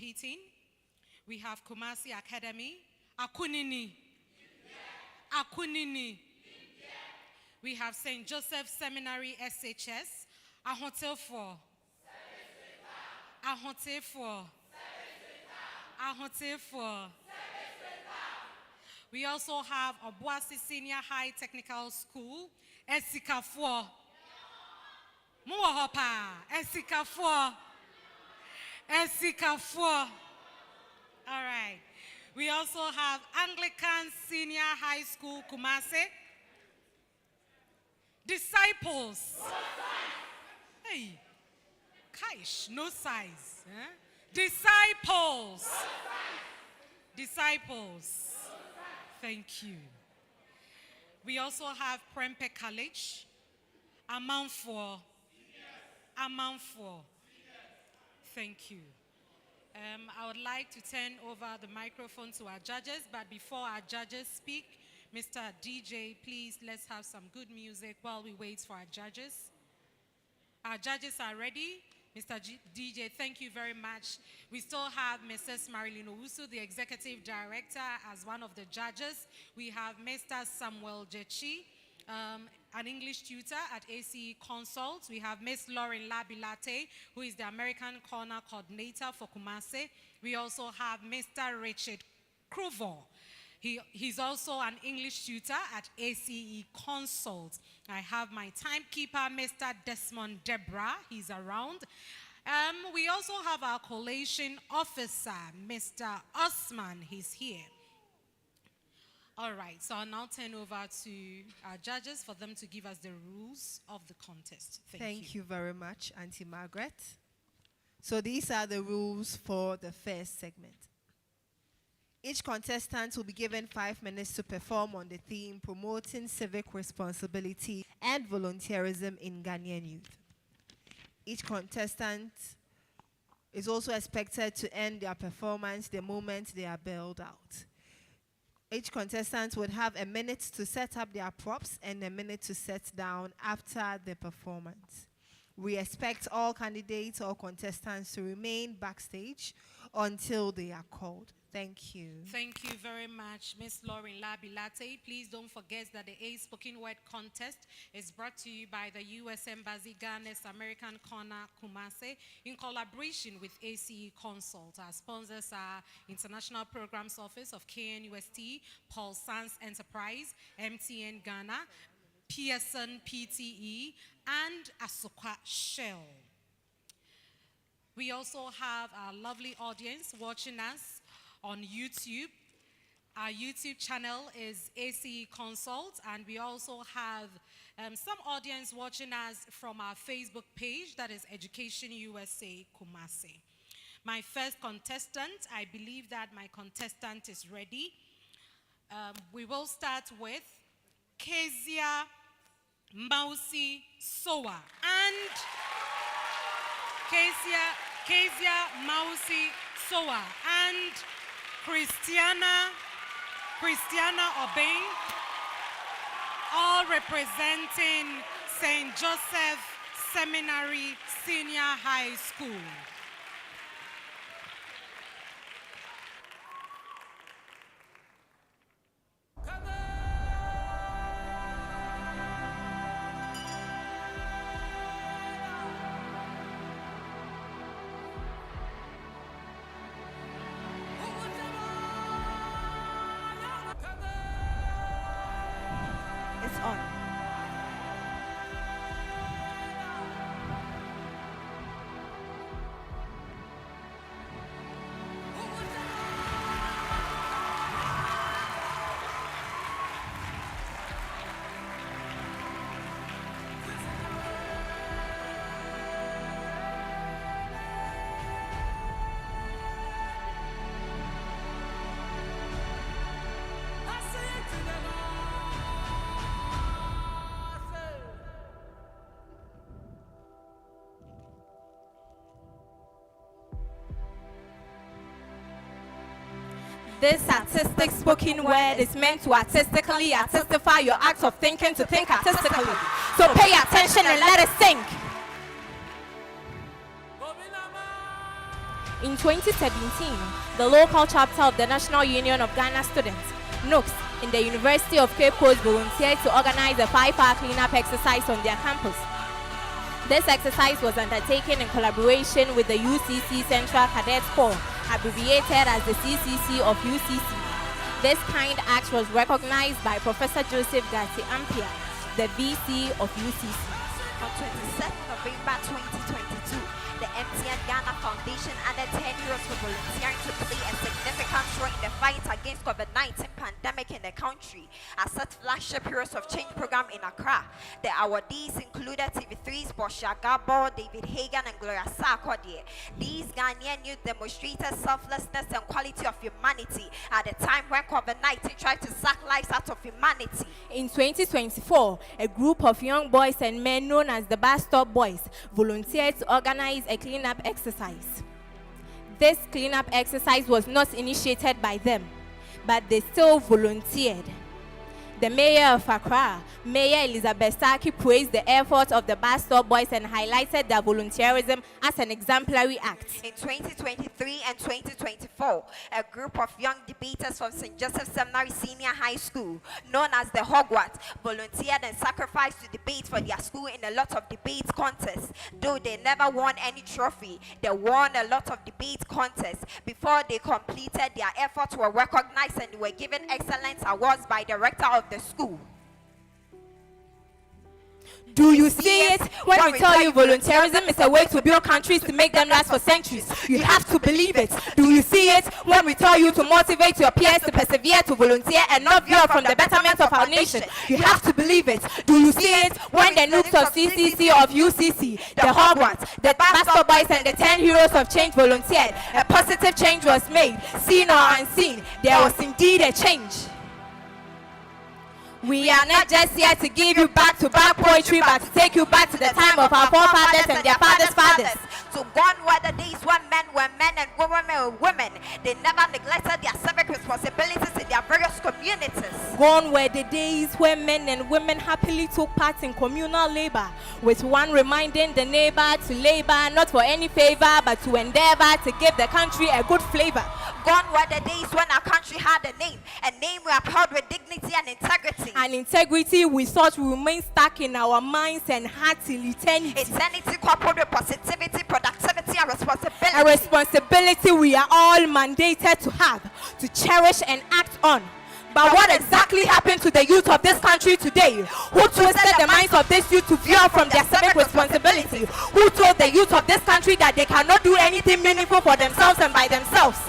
competing. We have KUMASI Academy, Akunini, Akunini. We have St. Joseph Seminary SHS, Ahote 4, Ahote 4, Ahote 4. We also have OBUASI Senior High Technical School, Esika 4. Muwahopa, Esika 4. Esika 4. All right. We also have Anglican Senior High School, KUMASI. Disciples. No size. Hey. Kaish, no size. Eh? Disciples. No size. Disciples. Thank you. We also have PREMPEH College, Amount 4. Amount 4. Thank you. I would like to turn over the microphone to our judges, but before our judges speak, Mr. DJ, please let's have some good music while we wait for our judges. Our judges are ready. Mr. DJ, thank you very much. We still have Mrs. Marilyn Owusu, the Executive Director, as one of the judges. We have Mr. Samuel Jechi, an English tutor at ACE Consult. We have Ms. Lauren Labilate, who is the American Corner Coordinator for KUMASI. We also have Mr. Richard Kruvo. He's also an English tutor at ACE Consult. I have my timekeeper, Mr. Desmond Debra. He's around. We also have our collation officer, Mr. Osman. He's here. All right, so I'll now turn over to our judges for them to give us the rules of the contest. Thank you very much, Auntie Margaret. So these are the rules for the first segment. Each contestant will be given 5 minutes to perform on the theme promoting civic responsibility and volunteerism in Ghanaian youth. Each contestant is also expected to end their performance the moment they are bailed out. Each contestant would have a minute to set up their props and a minute to set down after the performance. We expect all candidates or contestants to remain backstage until they are called. Thank you. Thank you very much, Ms. Lauren Labilate. Please don't forget that the A Spoken Word Contest is brought to you by the U.S. Embassy, Ghana's American Corner, KUMASI, in collaboration with ACE Consult. Our sponsors are International Programs Office of KNUST, Paul Sands Enterprise, MTN Ghana, Pearson PTE, and Asuka Shell. We also have our lovely audience watching us on YouTube. Our YouTube channel is ACE Consult, and we also have some audience watching us from our Facebook page, that is Education USA KUMASI. My first contestant, I believe that my contestant is ready. We will start with Kezia Mausi Sowa and Kezia Mausi Sowa and Christiana Obeng, all representing St. Joseph Seminary Senior High School. This artistic spoken word is meant to artistically artistify your act of thinking to think artistically. So pay attention and let it sink. In 2017, the local chapter of the National Union of Ghana Students, NUCS, in the University of Cape Coast volunteered to organize a 5-hour cleanup exercise on their campus. This exercise was undertaken in collaboration with the UCC Central Cadets Corps, abbreviated as the CCC of UCC. This kind act was recognized by Professor Joseph Gatti Ampia, the VC of UCC. On 27 November 2022, the MTN Ghana Foundation added 10 euros for volunteering to play a significant role in the fight against COVID-19 pandemic in the country as a flagship Heroes of Change program in Accra. The awardees included TV3's Portia Gabo, David Hagan, and Gloria Sarkodie. These Ghanaian youth demonstrated selflessness and quality of humanity at a time when COVID-19 tried to suck lives out of humanity. In 2024, a group of young boys and men known as the Bus Stop Boys volunteered to organize a cleanup exercise. This cleanup exercise was not initiated by them, but they still volunteered. The mayor of Accra, Mayor Elizabeth Saki, praised the efforts of the Bus Stop Boys and highlighted their volunteerism as an exemplary act. In 2023 and 2024, a group of young debaters from St. Joseph Seminary Senior High School, known as the Hogwarts, volunteered and sacrificed to debate for their school in a lot of debate contests. Though they never won any trophy, they won a lot of debate contests. Before they completed, their efforts were recognized and were given excellence awards by the rector of the school. Do you see it? When we tell you volunteerism is a way to build countries to make them last for centuries, you have to believe it. Do you see it? When we tell you to motivate your peers to persevere, to volunteer, and not veer from the betterment of our nation, you have to believe it. Do you see it? When the nukes of CCC, of UCC, the Hogwarts, the Bus Stop Boys, and the 10 Heroes of Change volunteered, a positive change was made, seen or unseen. There was indeed a change. We are not just here to give you back-to-back poetry, but to take you back to the time of our forefathers and their fathers' fathers. So gone were the days when men were men and women were women. They never neglected their civic responsibilities in their various communities. Gone were the days when men and women happily took part in communal labor, with one reminding the neighbor to labor not for any favor, but to endeavor to give the country a good flavor. Gone were the days when our country had a name we upheld with dignity and integrity. And integrity we thought will remain stuck in our minds and hearts till eternity. Eternity coupled with positivity, productivity, and responsibility. A responsibility we are all mandated to have, to cherish and act on. But what exactly happened to the youth of this country today? Who twisted the minds of this youth to veer from their civic responsibility? Who told the youth of this country that they cannot do anything meaningful for themselves and by themselves?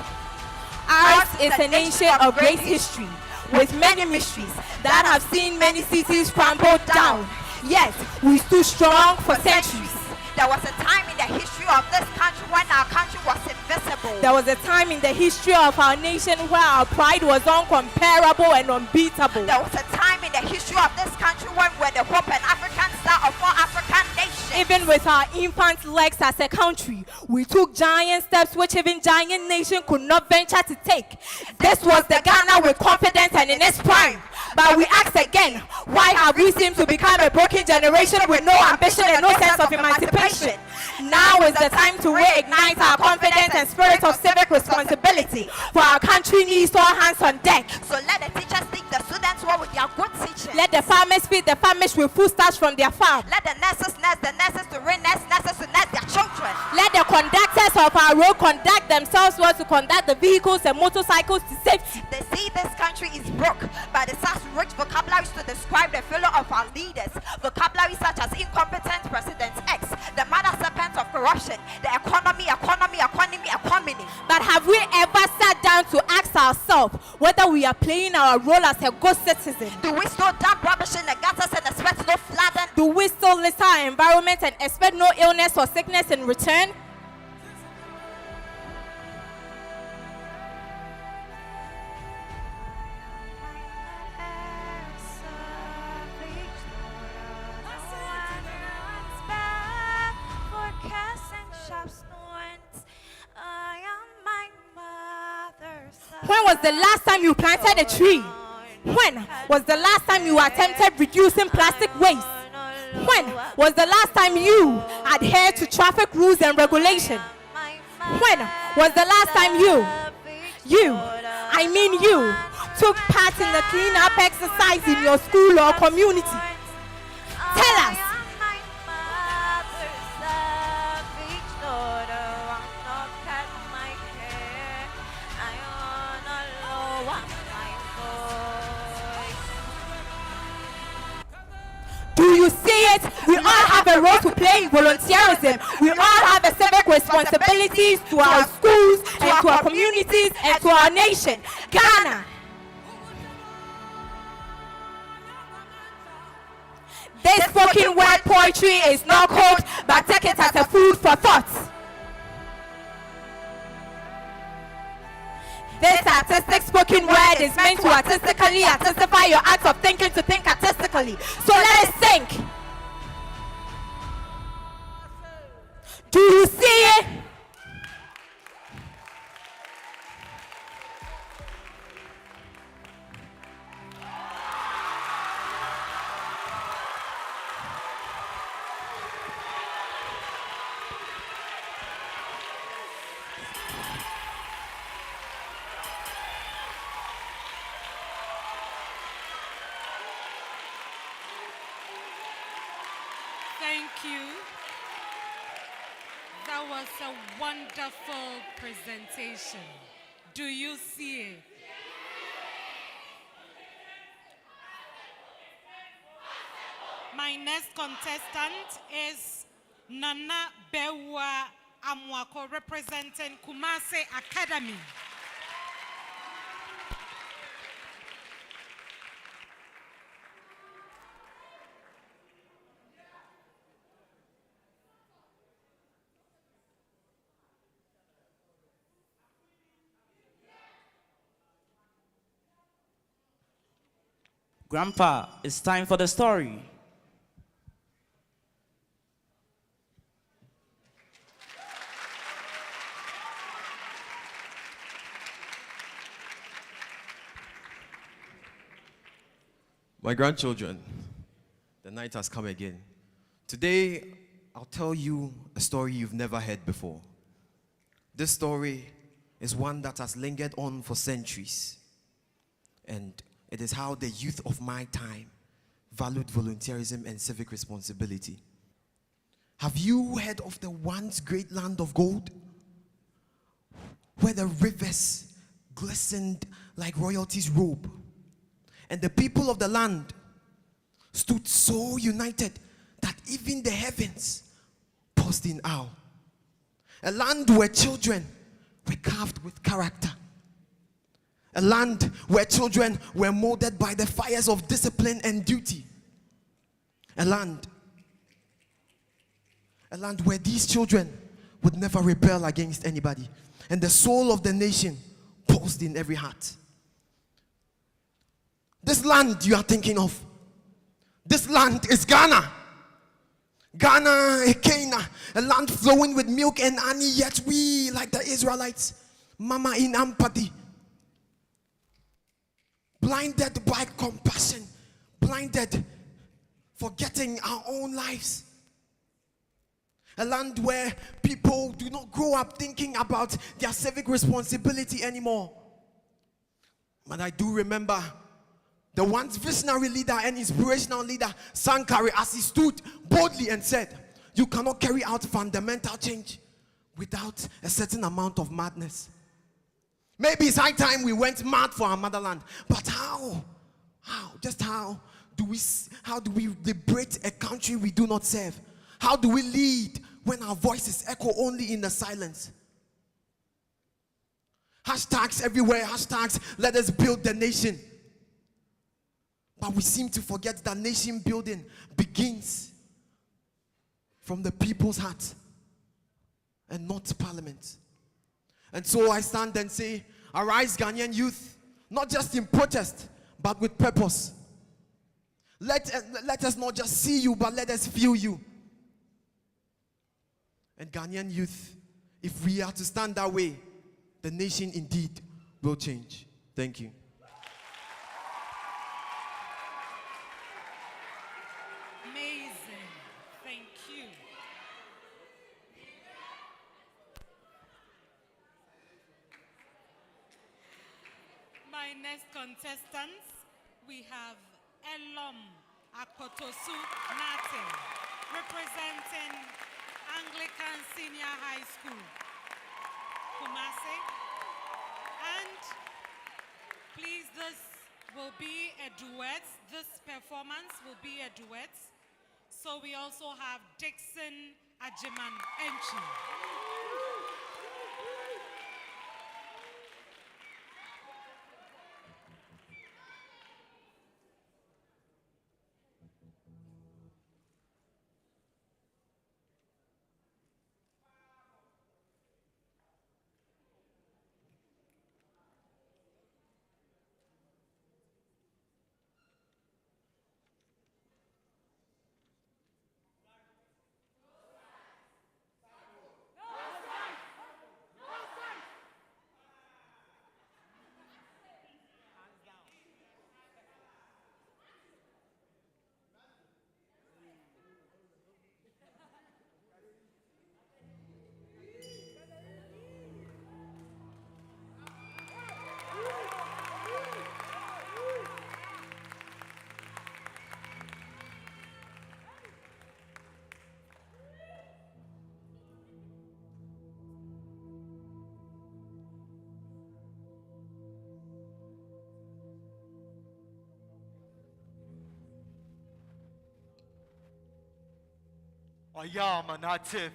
Ours is a nation of great history, with many mysteries that have seen many cities crumble down. Yet, we stood strong for centuries. There was a time in the history of this country when our country was invisible. There was a time in the history of our nation where our pride was uncomparable and unbeatable. There was a time in the history of this country when we were the hope and African star of all African nations. Even with our infant legs as a country, we took giant steps which even giant nation could not venture to take. This was the Ghana with confidence and in its prime. But we ask again, why have we seemed to become a broken generation with no ambition and no sense of emancipation? Now is the time to reignite our confidence and spirit of civic responsibility. For our country needs all hands on deck. So let the teachers teach the students well with their good teaching. Let the farmers feed the farmers with food starch from their farm. Let the nurses nurse the nurses to re-nurse nurses to nurse their children. Let the conductors of our road conduct themselves well to conduct the vehicles and motorcycles to safety. They say this country is broke, but it has rich vocabularies to describe the failure of our leaders. Vocabularies such as incompetent President X, the mother serpent of corruption, the economy. But have we ever sat down to ask ourselves whether we are playing our role as a good citizen? Do we still dump rubbish in the gutters and expect no flooding? Do we still litter our environment and expect no illness or sickness in return? When was the last time you planted a tree? When was the last time you attempted reducing plastic waste? When was the last time you adhered to traffic rules and regulation? When was the last time I mean you, took part in the clean-up exercise in your school or community? Tell us. Do you see it? We all have a role to play in volunteerism. We all have a civic responsibilities to our schools and to our communities and to our nation, Ghana. This spoken word poetry is not code, but take it as a food for thought. This artistic spoken word is meant to artistically artistify your act of thinking to think artistically. So let us think. Do you see it? Thank you. That was a wonderful presentation. Do you see it? My next contestant is Nana Bewa Amwako, representing KUMASI Academy. Grandpa, it's time for the story. My grandchildren, the night has come again. Today, I'll tell you a story you've never heard before. This story is one that has lingered on for centuries. And it is how the youth of my time valued volunteerism and civic responsibility. Have you heard of the once great land of gold? Where the rivers glistened like royalty's robe. And the people of the land stood so united that even the heavens paused in awe. A land where children were carved with character. A land where children were molded by the fires of discipline and duty. A land where these children would never rebel against anybody. And the soul of the nation pulsed in every heart. This land you are thinking of, this land is Ghana. Ghana, Ekena, a land flowing with milk and honey, yet we, like the Israelites, mama in empathy, blinded by compassion, blinded, forgetting our own lives. A land where people do not grow up thinking about their civic responsibility anymore. But I do remember the once visionary leader and inspirational leader, Sankari, as he stood boldly and said, you cannot carry out fundamental change without a certain amount of madness. Maybe it's high time we went mad for our motherland. But how? Just how do we liberate a country we do not serve? How do we lead when our voices echo only in the silence? Hashtags everywhere, hashtags, let us build the nation. But we seem to forget that nation building begins from the people's heart and not parliament. And so I stand and say, arise Ghanaian youth, not just in protest, but with purpose. Let us not just see you, but let us feel you. And Ghanaian youth, if we are to stand that way, the nation indeed will change. Thank you. Amazing. Thank you. finest contestants, we have Elom Akotosu Nate, representing Anglican Senior High School, KUMASI. And please, this will be a duet. This performance will be a duet. So we also have Dixon Ajiman Enchi. I am a native,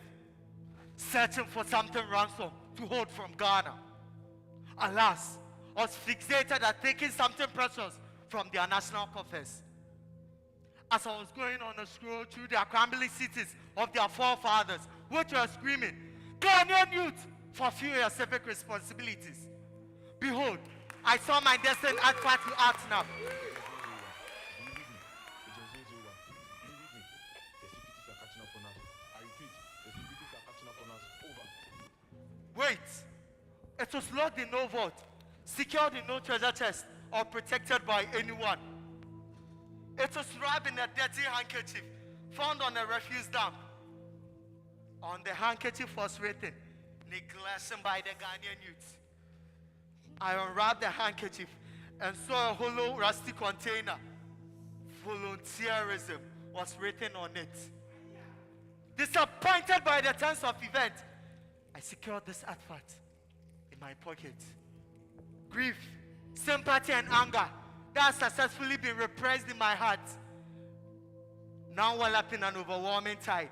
searching for something ransom to hold from Ghana. Alas, I was fixated at taking something precious from their national coffers. As I was going on a stroll through the crumbling cities of their forefathers, which were screaming, Ghanaian youth, fulfill your civic responsibilities. Behold, I saw my destined advert to act now. Wait, it was locked in no vault, secured in no treasure chest, or protected by anyone. It was wrapped in a dirty handkerchief found on a refuse dump. On the handkerchief was written, neglection by the Ghanaian youth. I unwrapped the handkerchief and saw a hollow, rusty container. Volunteerism was written on it. Disappointed by the tense of event, I secured this advert in my pocket. Grief, sympathy, and anger that has successfully been repressed in my heart, now well up in an overwhelming tide.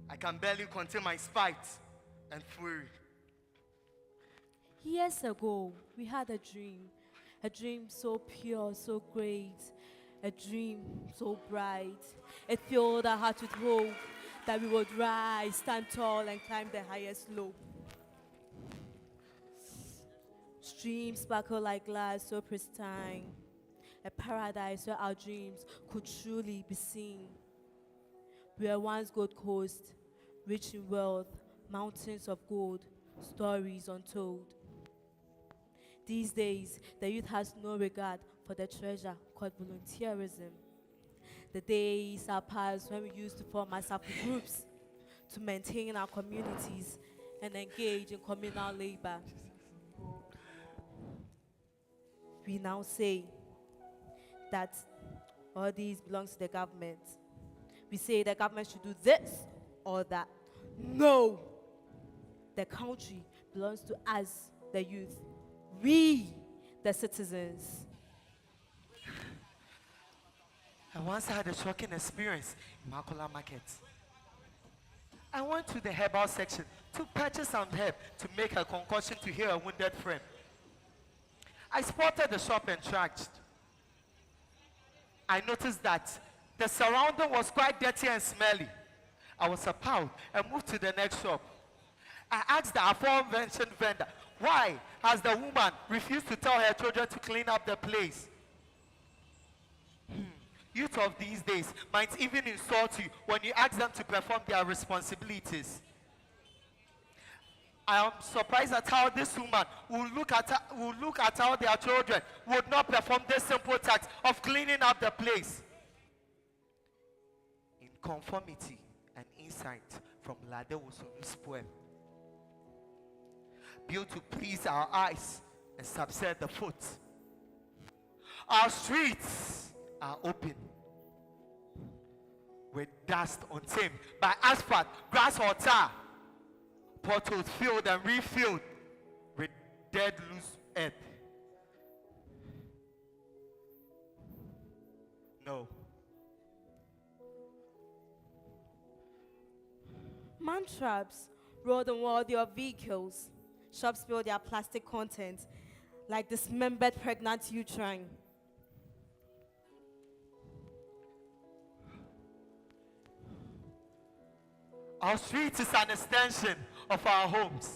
I can barely contain my spite and fury. Years ago, we had a dream so pure, so great, a dream so bright. It filled our heart with hope that we would rise, stand tall, and climb the highest slope. Streams sparkle like glass, so pristine, a paradise where our dreams could truly be seen. We were once Gold Coast, rich in wealth, mountains of gold, stories untold. These days, the youth has no regard for the treasure called volunteerism. The days are past when we used to form myself in groups to maintain our communities and engage in communal labor. We now say that all these belongs to the government. We say the government should do this or that. No! The country belongs to us, the youth. We, the citizens. I once had a shocking experience in Makola Market. I went to the herbal section to purchase some herb to make a concoction to heal a wounded friend. I spotted the shop and trudged. I noticed that the surrounding was quite dirty and smelly. I was appalled and moved to the next shop. I asked the aforementioned vendor, why has the woman refused to tell her children to clean up the place? Youth of these days might even insult you when you ask them to perform their responsibilities. I am surprised at how this woman will look at how their children would not perform this simple task of cleaning up the place. In conformity and insight from Lade Wosunu's poem, built to please our eyes and subserve the foot, Our streets are open with dust untamed by asphalt, grass or tar. Potholes filled and refilled with dead loose earth. No. Man traps roll the world of vehicles. Shops spill their plastic content like dismembered pregnant uterine. Our street is an extension of our homes.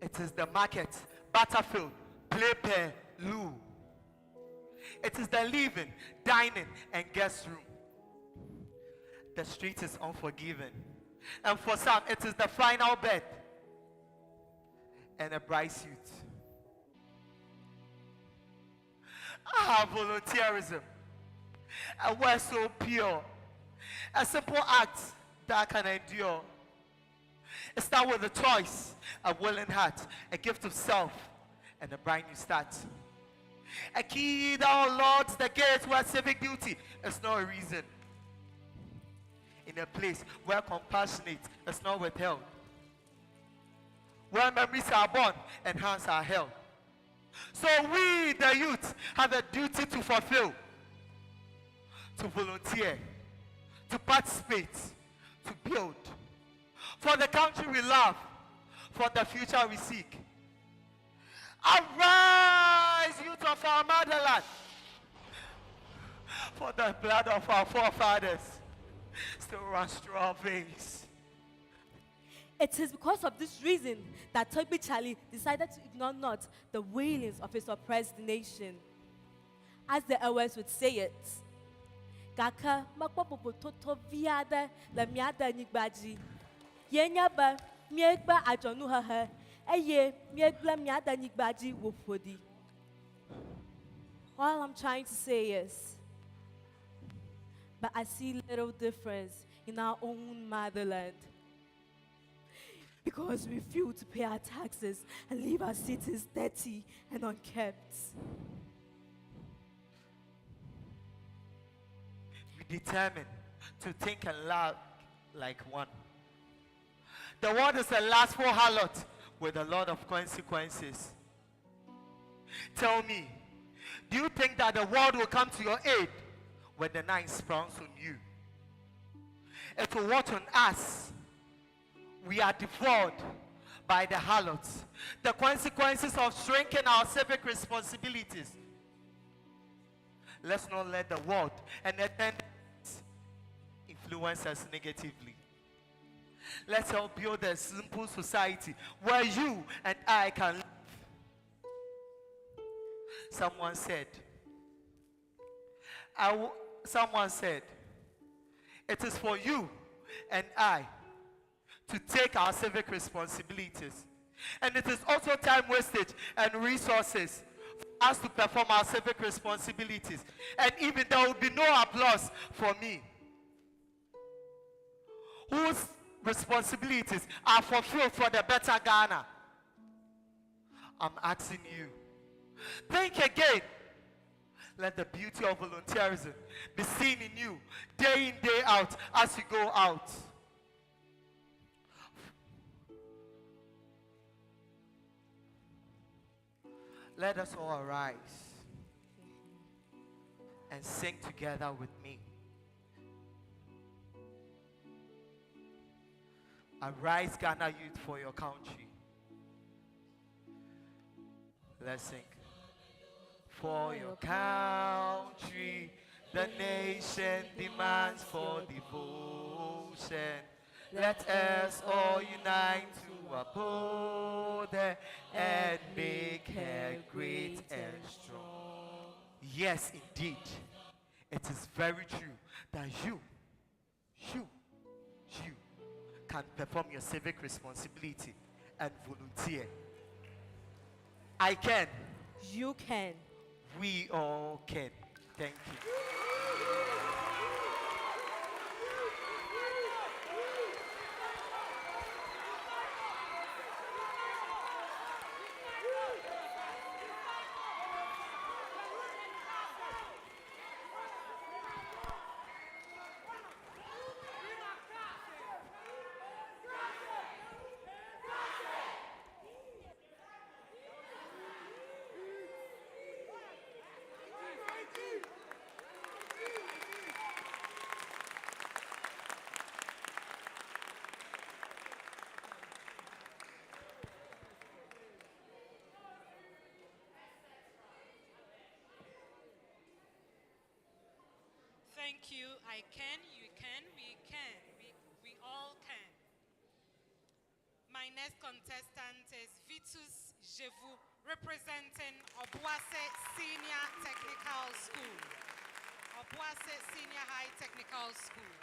It is the market, battlefield, PREMPEH, loo. It is the living, dining, and guest room. The street is unforgiving. And for some, it is the final bed and a bright suit. Volunteerism. A word so pure. A simple act that can endure. It starts with a choice, a willing heart, a gift of self, and a brand new start. A key that unlocks the gates where civic duty is not a reason. In a place where compassionate is not withheld. Where memories are born and hands are held. So we, the youth, have a duty to fulfill. To volunteer. To participate. To build. For the country we love. For the future we seek. Arise, youth of our motherland. For the blood of our forefathers still runs through our veins. It is because of this reason that Toby Charlie decided to ignore not the wailings of his oppressed nation. As the elders would say it, Gaka makwapopo toto viada la miada nigbaji. Yenyaba miegba ajonu haha. Eye miegba miada nigbaji wopodi. All I'm trying to say is, but I see little difference in our own motherland. Because we refuse to pay our taxes and leave our cities dirty and unkept. We determine to think and love like one. The world is a lustful harlot with a lot of consequences. Tell me, do you think that the world will come to your aid when the night spawns on you? It will watch on us. We are devoured by the harlots. The consequences of shrinking our civic responsibilities. Let's not let the world and attendance influence us negatively. Let's help build a simple society where you and I can live. Someone said, it is for you and I to take our civic responsibilities. And it is also time wastage and resources for us to perform our civic responsibilities. And even there will be no applause for me, whose responsibilities are fulfilled for the better Ghana. I'm asking you, think again. Let the beauty of volunteerism be seen in you day in, day out as you go out. Let us all arise and sing together with me. Arise, Ghana youth, for your country. Let's sing. For your country, the nation demands for devotion. Let us all unite to uphold her and make her great and strong. Yes, indeed. It is very true that you can perform your civic responsibility and volunteer. I can. You can. We all can. Thank you. Thank you. I can, you can, we can. We all can. My next contestant is Vitus Jevu, representing OBUASI Senior Technical School. OBUASI Senior High Technical School.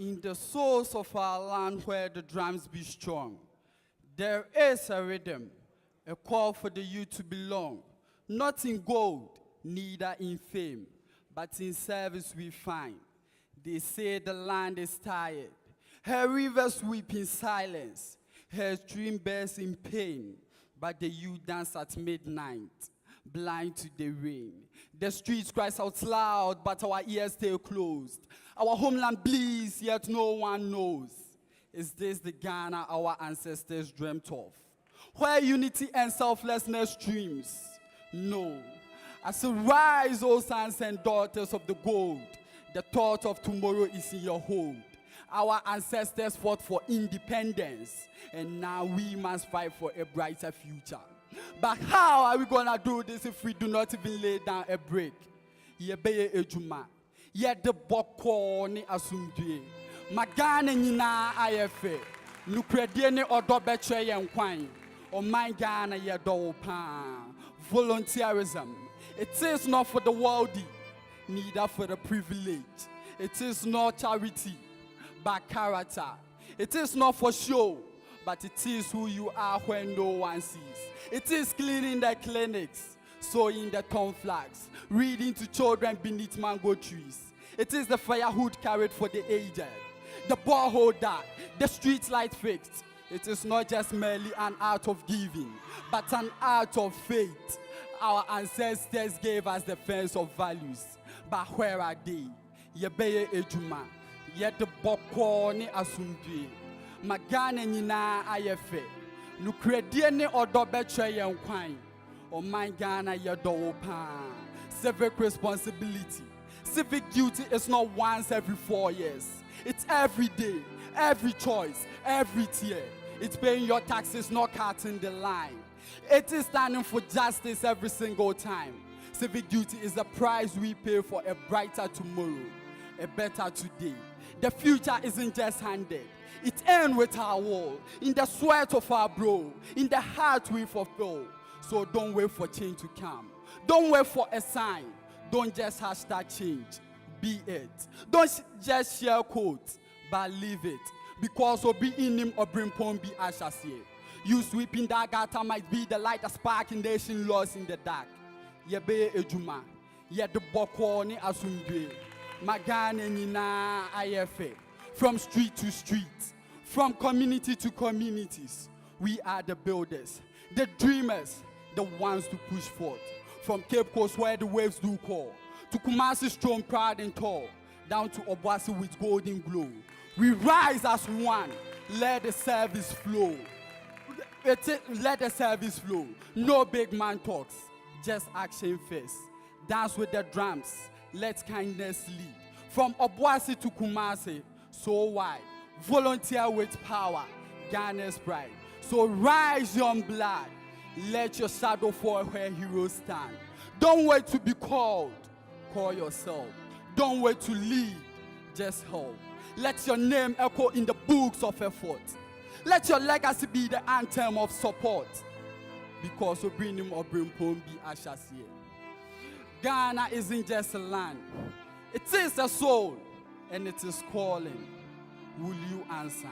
In the souls of our land where the drums be strong, there is a rhythm, a call for the youth to belong, not in gold, neither in fame, but in service we find. They say the land is tired, her rivers weep in silence, her stream bears in pain, but the youth dance at midnight, blind to the rain. The streets cries out loud, but our ears stay closed. Our homeland bleeds, yet no one knows. Is this the Ghana our ancestors dreamt of, where unity and selflessness streams? No. As you rise, O sons and daughters of the gold, the thought of tomorrow is in your hold. Our ancestors fought for independence, and now we must fight for a brighter future. But how are we gonna do this if we do not even lay down a break? Yebeye ejuma, yede boko ni asumdue, magane nyina ayefe, nukredie ni odo beche yenkwan, oman Ghana yedo pa. Volunteerism, it is not for the wealthy, neither for the privileged. It is not charity, but character. It is not for show, but it is who you are when no one sees. It is cleaning the clinics, sewing the corn flags, reading to children beneath mango trees. It is the firewood carried for the aged, the borehole dug, the street light fixed. It is not just merely an art of giving, but an art of faith. Our ancestors gave us the fence of values, but where are they? Yebeye ejuma, yet the boko ni asumdue, magane nyina ayefe, nukredie ni odo beche yenkwan, oman Ghana yedo pa. Civic responsibility, civic duty is not once every 4 years. It's every day, every choice, every tear. It's paying your taxes, not cutting the line. It is standing for justice every single time. Civic duty is the price we pay for a brighter tomorrow, a better today. The future isn't just handed. It ends with our wall, in the sweat of our brow, in the heart we fulfill. So don't wait for change to come. Don't wait for a sign. Don't just hashtag change. Be it. Don't just share quotes, but live it. Because obi in him or bring pon be ashes here. You sweeping that gutter might be the light that sparking nation lost in the dark. Yebe ejuma, yet the boko ni asumbe, magane nina ayefe. From street to street, from community to communities, we are the builders, the dreamers, the ones to push forth. From Cape Coast where the waves do call, to KUMASI strong, proud and tall, down to OBUASI with golden glow. We rise as one, let the service flow. Let the service flow. No big man talks, just action first. Dance with the drums, let kindness lead. From OBUASI to KUMASI, so wide. Volunteer with power, Ghana's pride. So rise young blood, let your shadow fall where heroes stand. Don't wait to be called, call yourself. Don't wait to lead, just help. Let your name echo in the books of effort. Let your legacy be the anthem of support. Because Obrinim Obrimpon be ashes here. Ghana isn't just a land. It is a soul, and it is calling. Will you answer?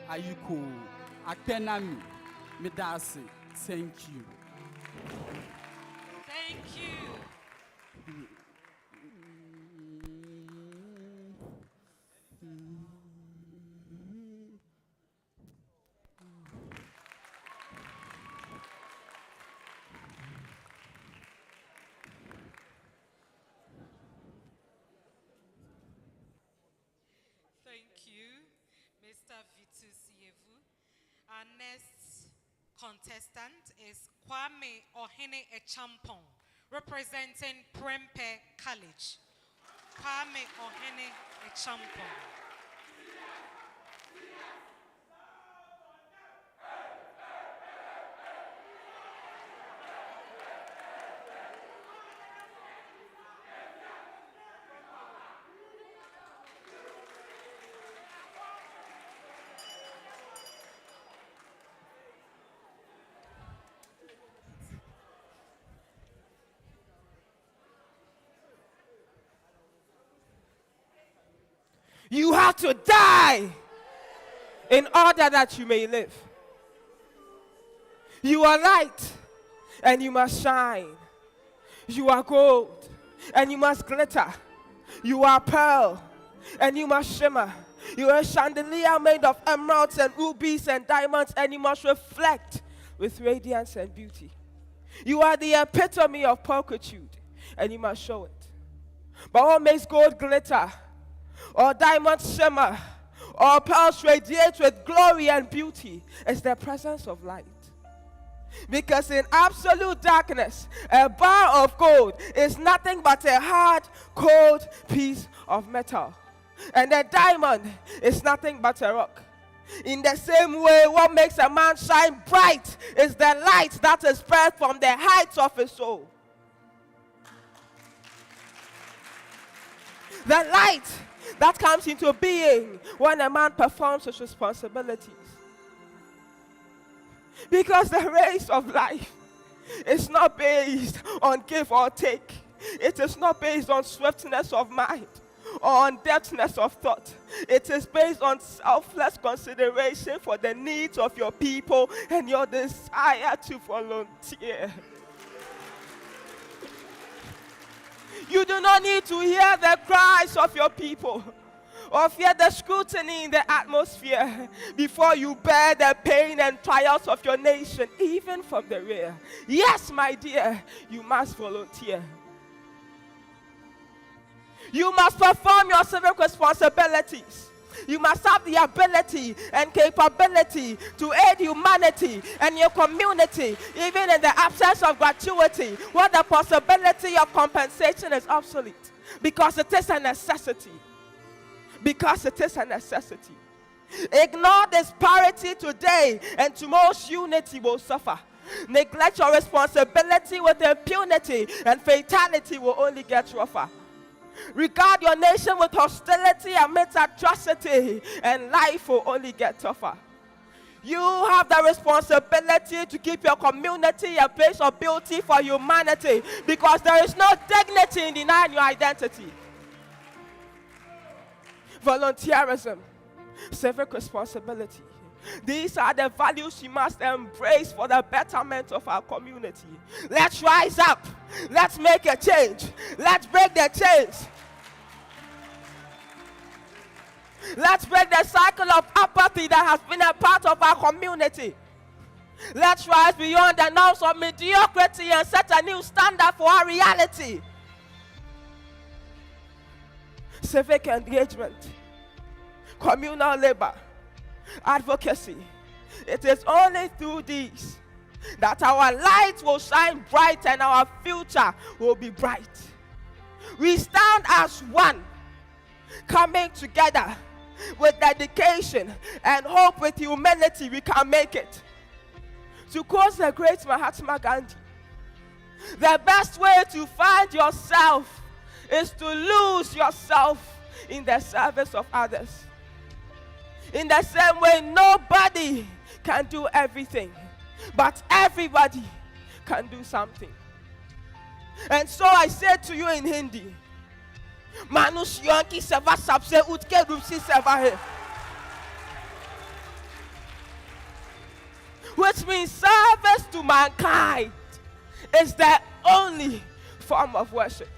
Are you cool? Akenami, Midasi. Thank you. Thank you. Thank you, Mr. Vitu Sievu. Our next contestant is Kwame Ohene Echampong, representing PREMPEH College. Kwame Ohene Echampong. You have to die in order that you may live. You are light and you must shine. You are gold and you must glitter. You are pearl and you must shimmer. You are a chandelier made of emeralds and rubies and diamonds, and you must reflect with radiance and beauty. You are the epitome of pulchritude and you must show it. But what makes gold glitter, or diamonds shimmer, or pearls radiate with glory and beauty is the presence of light. Because in absolute darkness, a bar of gold is nothing but a hard, cold piece of metal. And a diamond is nothing but a rock. In the same way, what makes a man shine bright is the light that is spread from the heights of his soul. The light that comes into being when a man performs his responsibilities. Because the race of life is not based on give or take. It is not based on swiftness of mind or on depthness of thought. It is based on selfless consideration for the needs of your people and your desire to volunteer. You do not need to hear the cries of your people or fear the scrutiny in the atmosphere before you bear the pain and trials of your nation, even from the rear. Yes, my dear, you must volunteer. You must perform your civic responsibilities. You must have the ability and capability to aid humanity and your community, even in the absence of gratuity, where the possibility of compensation is obsolete, because it is a necessity. Because it is a necessity. Ignore disparity today, and tomorrow's unity will suffer. Neglect your responsibility with impunity, and fatality will only get rougher. Regard your nation with hostility amidst atrocity, and life will only get tougher. You have the responsibility to keep your community a place of beauty for humanity, because there is no dignity in denying your identity. Volunteerism, civic responsibility. These are the values we must embrace for the betterment of our community. Let's rise up. Let's make a change. Let's break the chains. Let's break the cycle of apathy that has been a part of our community. Let's rise beyond the norms of mediocrity and set a new standard for our reality. Civic engagement, communal labor, advocacy. It is only through these that our light will shine bright and our future will be bright. We stand as one, coming together with dedication and hope. With humility we can make it. To quote the great Mahatma Gandhi, the best way to find yourself is to lose yourself in the service of others. In the same way, nobody can do everything, but everybody can do something. And so I say to you in Hindi, Manushyan ki seva sabse utke roop se seva hai. which means service to mankind, is the only form of worship.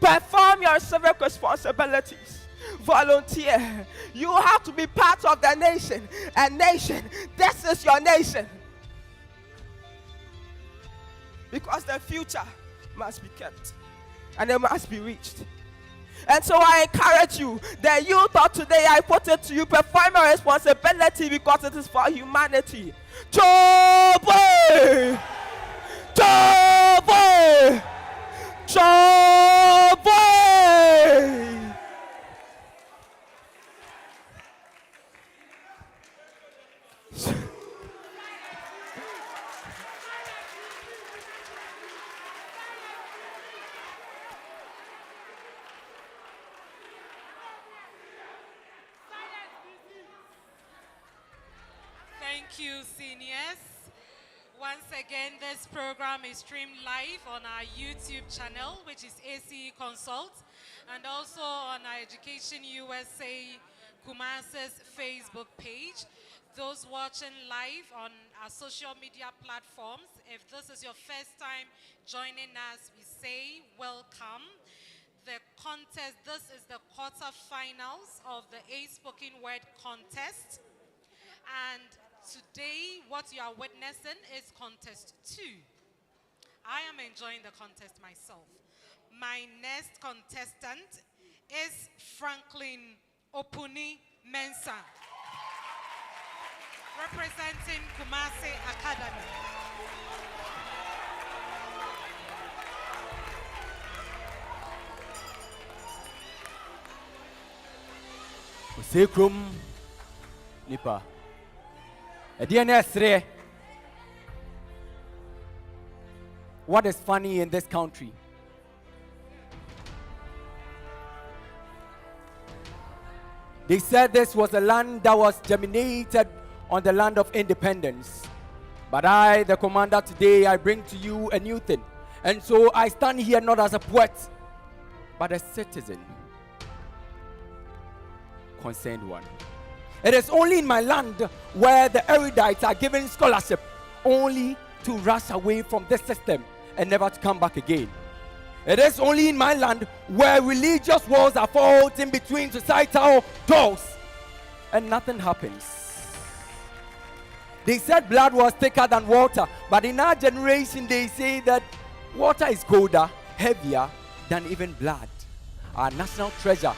Perform your civic responsibilities. Volunteer. You have to be part of the nation. A nation. This is your nation. Because the future must be kept. And it must be reached. And so I encourage you, the youth of today, I put it to you, perform your responsibility because it is for humanity. Joy! Joy! Joy! Thank you, seniors. Once again, this program is streamed live on our YouTube channel, which is ACE Consult, and also on our Education USA KUMASI's Facebook page. Those watching live on our social media platforms, if this is your first time joining us, we say welcome. The contest, this is the quarterfinals of the A Spoken Word contest. And today, what you are witnessing is contest 2. I am enjoying the contest myself. My next contestant is Franklin Opuni Mensah, representing KUMASI Academy. Sekrum Nipa. What is funny in this country? They said this was a land that was germinated on the land of independence. But I, the commander, today I bring to you a new thing. And so I stand here not as a poet, but a citizen. Concerned one. It is only in my land where the erudites are given scholarship only to rush away from this system and never to come back again. It is only in my land where religious walls are fought in between societal doors and nothing happens. They said blood was thicker than water, but in our generation they say that water is colder, heavier than even blood. Our national treasure.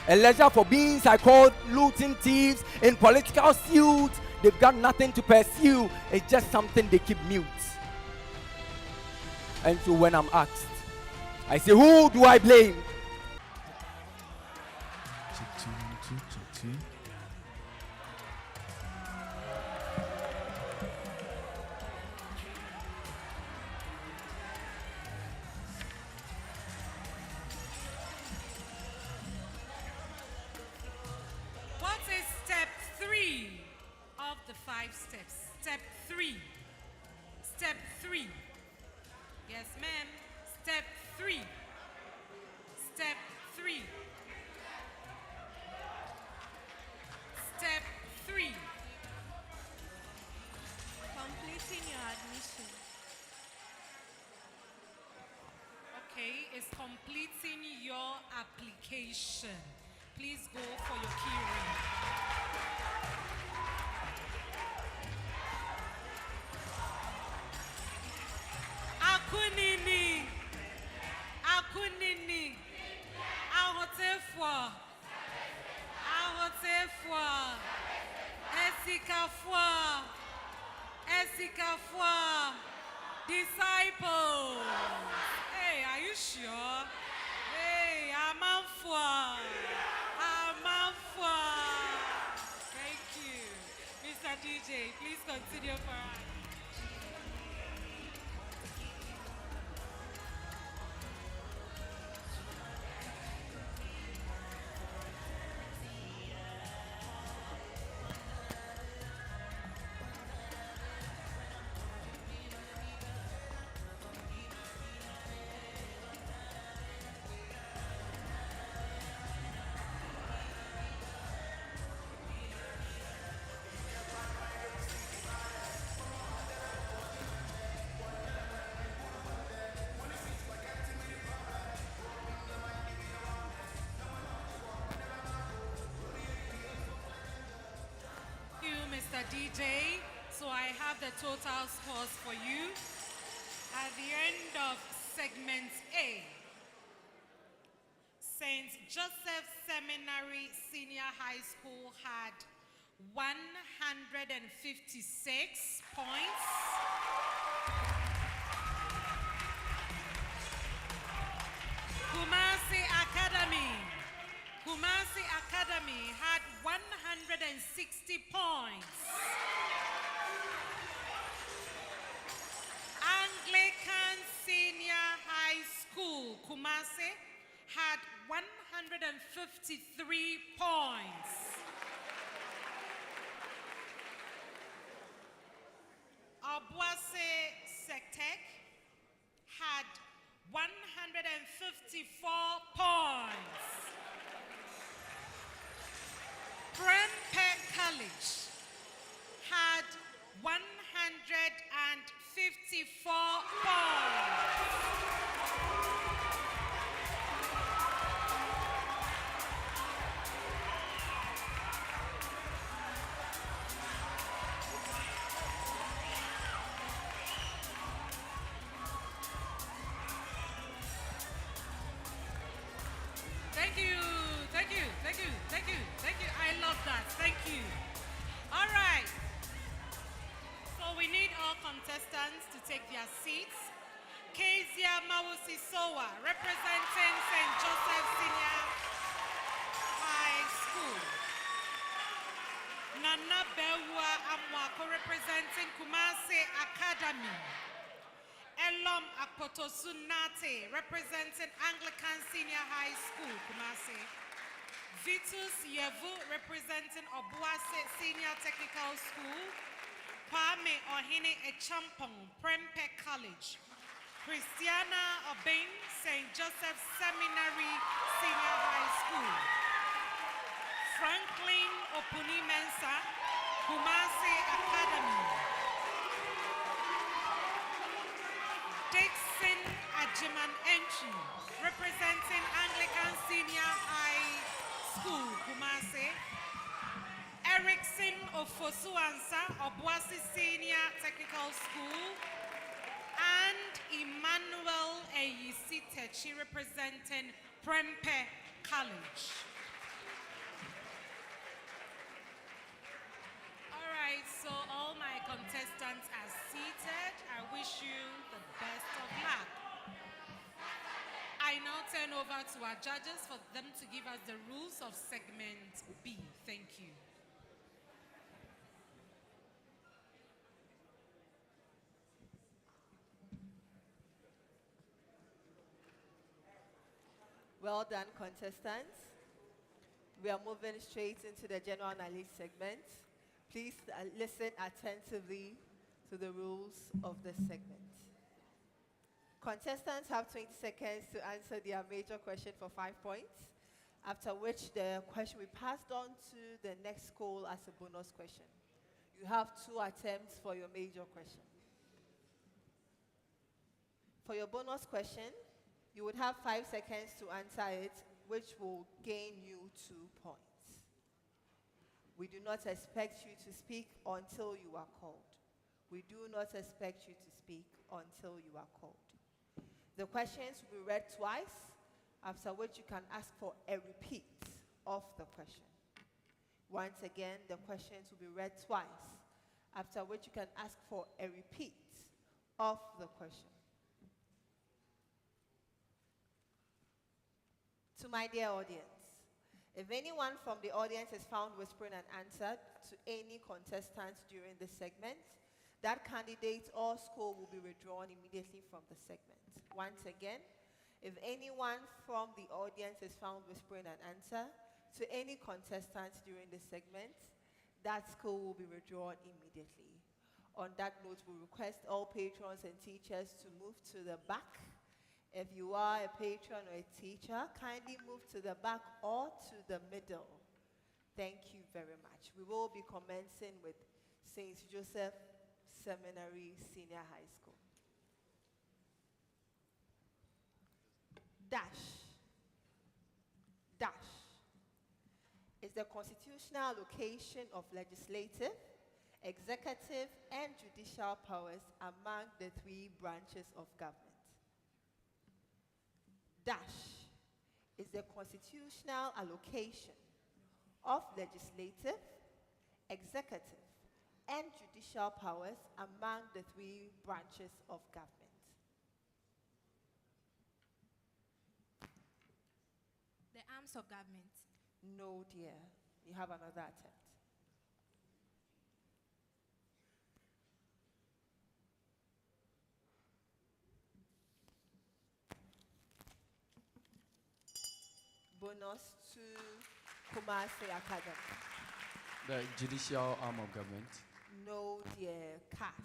A leisure for beings I call looting thieves in political suits. They've got nothing to pursue. It's just something they keep mute. And so when I'm asked, I say, who do I blame? What is step 3 of the 5 steps? Step 3. Step 3. Yes, ma'am. Step 3. Step 3. Step 3. Completing your admission. Okay, it's completing your application. Please go for your key ring. Akunini. Akunini. Ahotefwa. Ahotefwa. Esikafwa. Esikafwa. Disciples. Hey, are you sure? Hey, Amanfwa. Amanfwa. Thank you. Mr. DJ, please continue for us. DJ. So I have the total scores for you. At the end of segment A, St. Joseph Seminary Senior High School had 156 points. Kumasi Academy had 160 points. Anglican Senior High School, Kumasi, had 153 points. OBUASI Sectec had 154 points. PREMPEH College had 154 points. Thank you, thank you, thank you, thank you, thank you. I love that. Thank you. All right. So we need all contestants to take their seats. Kezia Mawusi Sowa, representing St. Joseph Senior High School. Nana Bewa Amwako, representing Kumasi Academy. Elom Akpotosunate, representing Anglican Senior High School, Kumasi. Vitus Yevu, representing OBUASI Senior Technical School. Kwame Ohene Echampong, PREMPEH College. Christiana Obeng, St. Joseph Seminary Senior High School. Franklin Opuni Mensa, Kumasi Academy. Dixon Ajiman Entry, representing Anglican Senior High School, Kumasi. Erickson Ofosuansa, OBUASI Senior Technical School. And Emmanuel Eyisitechi, representing PREMPEH College. All right, so all my contestants are seated. I wish you the best of luck. I now turn over to our judges for them to give us the rules of segment B. Thank you. Well done, contestants. We are moving straight into the general knowledge segment. Please listen attentively to the rules of this segment. Contestants have 20 seconds to answer their major question for 5 points, after which the question will be passed on to the next school as a bonus question. You have 2 attempts for your major question. For your bonus question, you would have 5 seconds to answer it, which will gain you 2 points. We do not expect you to speak until you are called. We do not expect you to speak until you are called. The questions will be read twice, after which you can ask for a repeat of the question. Once again, the questions will be read twice, after which you can ask for a repeat of the question. To my dear audience, if anyone from the audience is found whispering an answer to any contestant during this segment, that candidate or school will be withdrawn immediately from the segment. Once again, if anyone from the audience is found whispering an answer to any contestant during this segment, that school will be withdrawn immediately. On that note, we request all patrons and teachers to move to the back. If you are a patron or a teacher, kindly move to the back or to the middle. Thank you very much. We will be commencing with St. Joseph Seminary Senior High School. Dash. Dash is the constitutional location of legislative executive, and judicial powers among the three branches of government. Dash is the constitutional allocation of legislative, executive, and judicial powers among the three branches of government. The arms of government. No, dear. You have another attempt. Bonus to KUMASI Academy. The judicial arm of government. No, dear. CAS.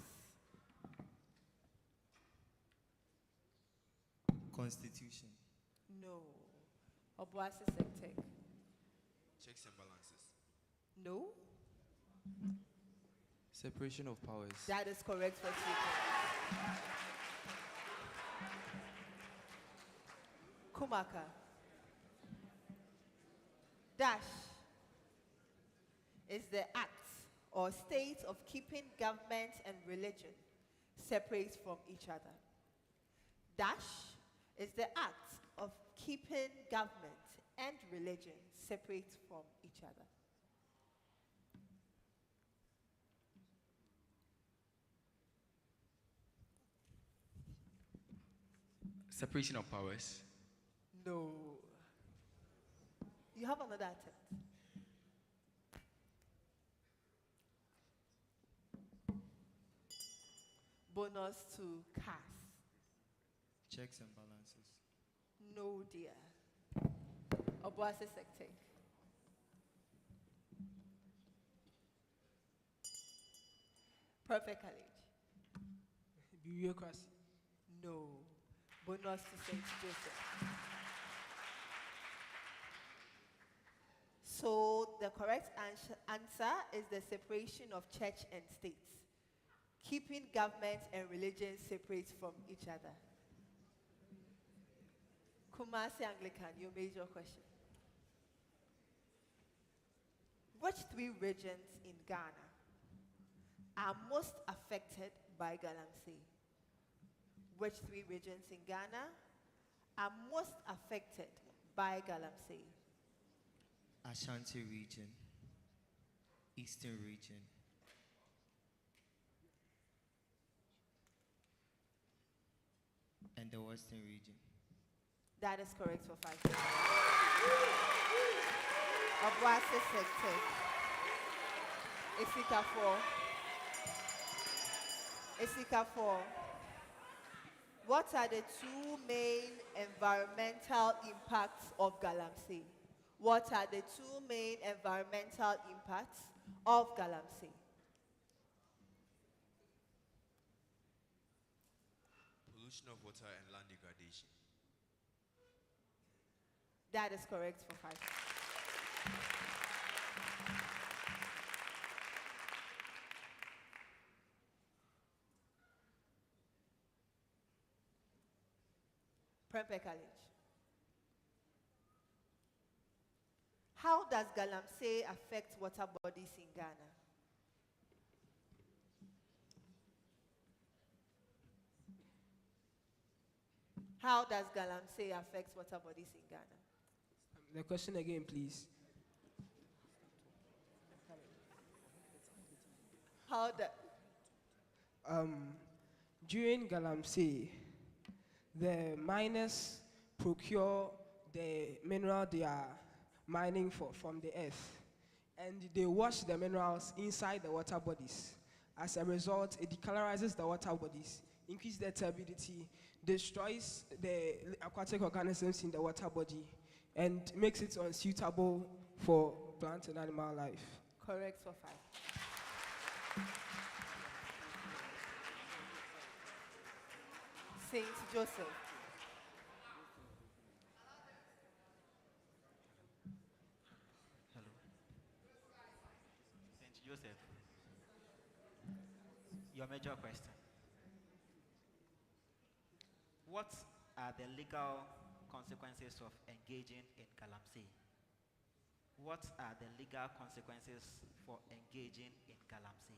Constitution. No. OBUASI Sectec. Checks and balances. No. Separation of powers. That is correct for 2 points. Kumaka. Dash is the act or state of keeping government and religion separate from each other. Dash is the act of keeping government and religion separate from each other. Separation of powers. No. You have another attempt. Bonus to CAS. Checks and balances. No, dear. OBUASI Sectec. Perfect college. Bureaucracy. No. Bonus to St. Joseph. So the correct answer is the separation of church and state, keeping government and religion separate from each other. KUMASI Anglican, your major question. Which three regions in Ghana are most affected by galamsey? Which three regions in Ghana are most affected by galamsey? Ashanti region. Eastern region. And the Western region. That is correct for 5 points. OBUASI Sectec. Isika 4. Isika 4. What are the two main environmental impacts of galamsey? What are the two main environmental impacts of galamsey? Pollution of water and land degradation. That is correct for 5. PREMPEH College. How does galamsey affect water bodies in Ghana? How does galamsey affect water bodies in Ghana? The question again, please. How the During galamsey, the miners procure the mineral they are mining from the earth, and they wash the minerals inside the water bodies. As a result, it decolorizes the water bodies, increases their turbidity, destroys the aquatic organisms in the water body, and makes it unsuitable for plant and animal life. Correct for 5. St. Joseph. Hello. St. Joseph. Your major question. What are the legal consequences of engaging in galamsey? What are the legal consequences for engaging in galamsey?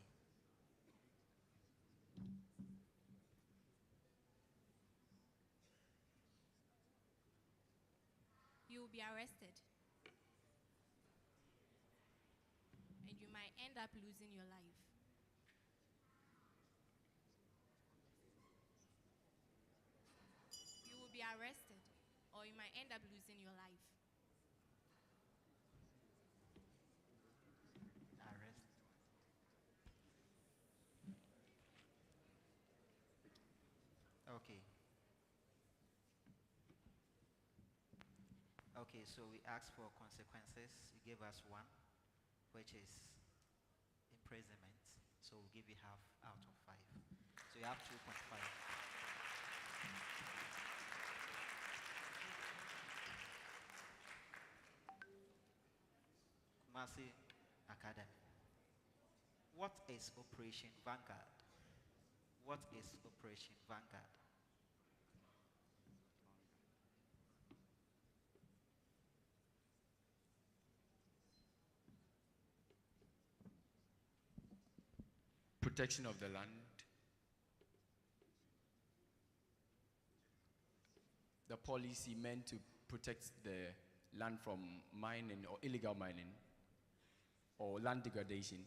You will be arrested. And you might end up losing your life. You will be arrested, or you might end up losing your life. Arrest. Okay. Okay, so we asked for consequences. You gave us one, which is imprisonment. So we'll give you half out of 5. So you have 2.5. KUMASI Academy. What is Operation Vanguard? What is Operation Vanguard? Protection of the land. The policy meant to protect the land from mining or illegal mining or land degradation.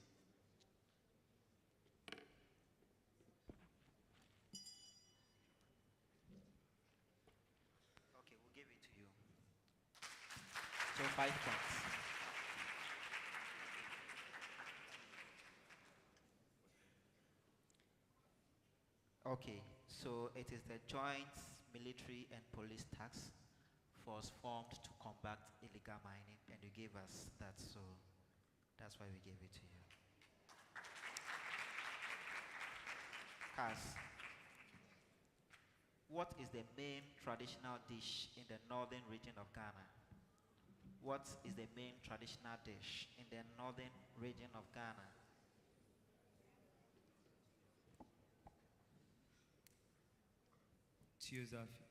Okay, we'll give it to you. So 5 points. Okay, so it is the Joint Military and Police Task Force formed to combat illegal mining, and you gave us that, so that's why we gave it to you. Cass, what is the main traditional dish in the northern region of Ghana? What is the main traditional dish in the northern region of Ghana? Theosophy.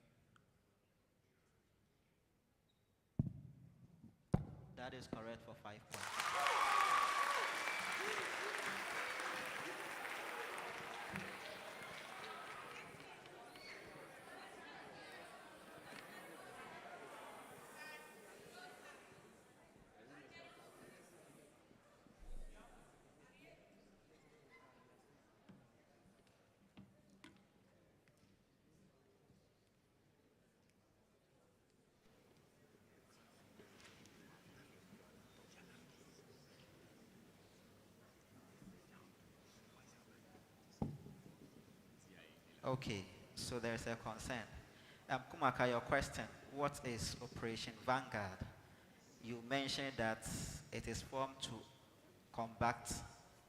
That is correct for 5 points. Okay, so there's a concern. Kumaka, your question, what is Operation Vanguard? You mentioned that it is formed to combat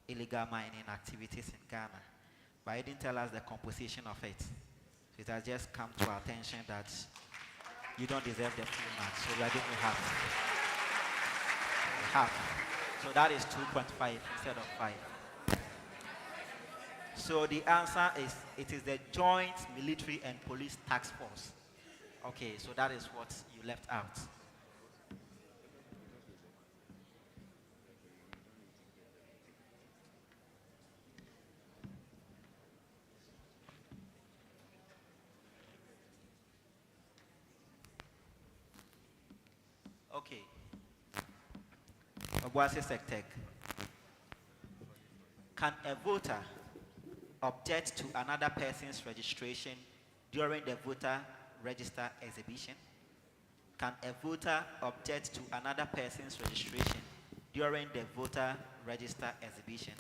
illegal mining activities in Ghana, but you didn't tell us the composition of it. So it has just come to our attention that you don't deserve the full mark, so we are giving you half. Half. So that is 2.5 instead of 5. So the answer is, it is the Joint Military and Police Task Force. Okay, so that is what you left out. Okay. OBUASI Sectec. Can a voter object to another person's registration during the voter register exhibition? Can a voter object to another person's registration during the voter register exhibition?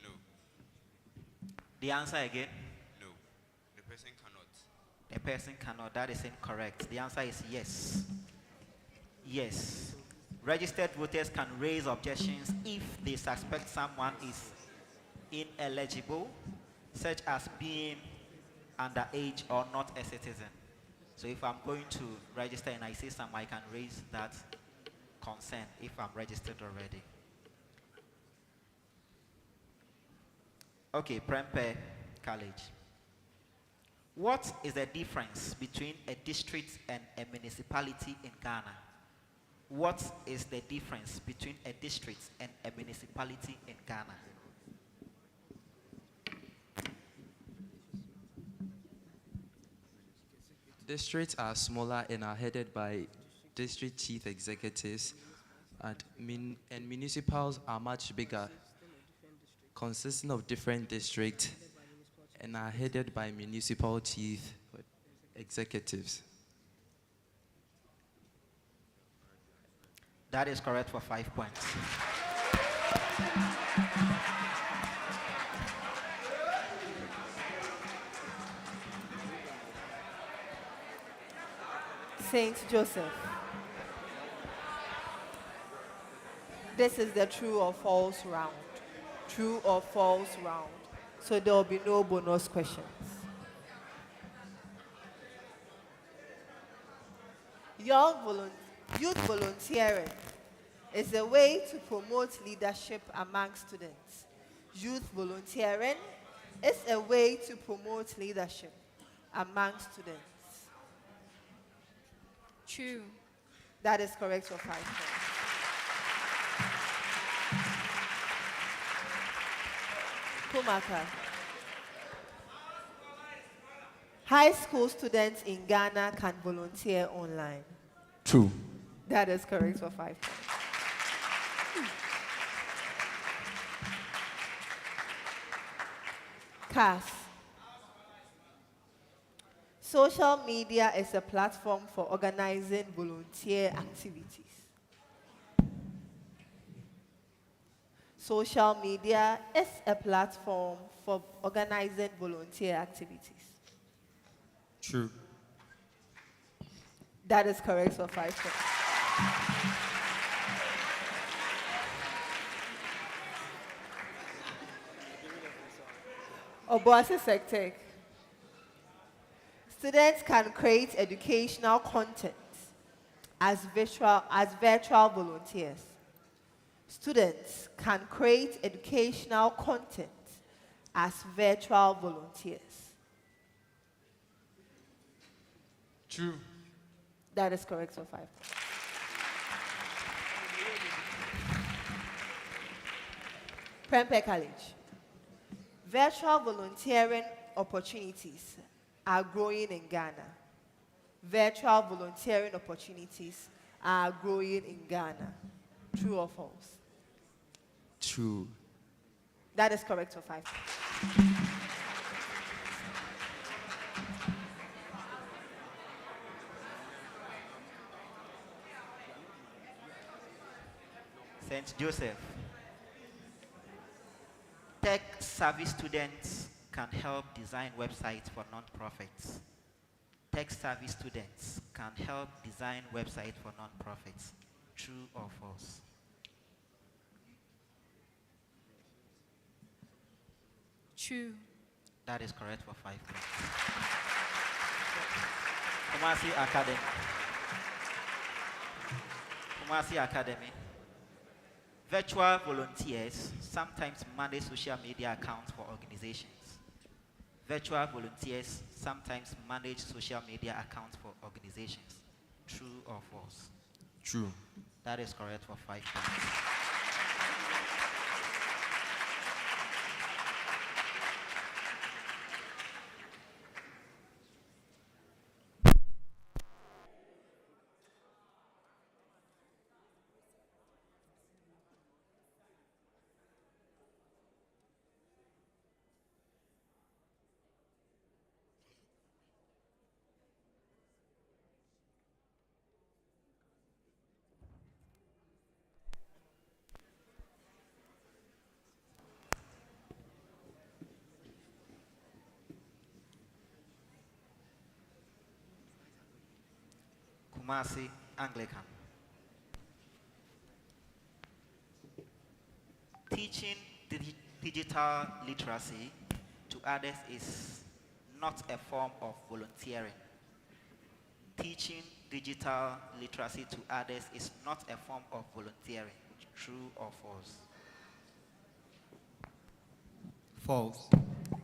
No. The answer again? No. The person cannot. The person cannot. That is incorrect. The answer is yes. Yes. Registered voters can raise objections if they suspect someone is ineligible, such as being underage or not a citizen. So if I'm going to register and I see someone, I can raise that concern if I'm registered already. Okay, PREMPEH College. What is the difference between a district and a municipality in Ghana? What is the difference between a district and a municipality in Ghana? Districts are smaller and are headed by district chief executives, and municipals are much bigger, consisting of different districts, and are headed by municipal chief executives. That is correct for 5 points. Saint Joseph. This is the true or false round. True or false round. So there will be no bonus questions. Youth volunteering is a way to promote leadership among students. Youth volunteering is a way to promote leadership among students. True. That is correct for 5 points. Kumaka. High school students in Ghana can volunteer online. True. That is correct for 5 points. CAS. Social media is a platform for organizing volunteer activities. Social media is a platform for organizing volunteer activities. True. That is correct for 5 points. OBUASI Sectec. Students can create educational content as virtual volunteers. Students can create educational content as virtual volunteers. True. That is correct for 5 points. PREMPEH College. Virtual volunteering opportunities are growing in Ghana. Virtual volunteering opportunities are growing in Ghana. True or false? True. That is correct for 5 points. St. Joseph. Tech savvy students can help design websites for non-profits. Tech savvy students can help design websites for non-profits. True or false? True. That is correct for 5 points. KUMASI Academy. KUMASI Academy. Virtual volunteers sometimes manage social media accounts for organizations. Virtual volunteers sometimes manage social media accounts for organizations. True or false? True. That is correct for 5 points. KUMASI Anglican. Teaching digital literacy to others is not a form of volunteering. Teaching digital literacy to others is not a form of volunteering. True or false? False.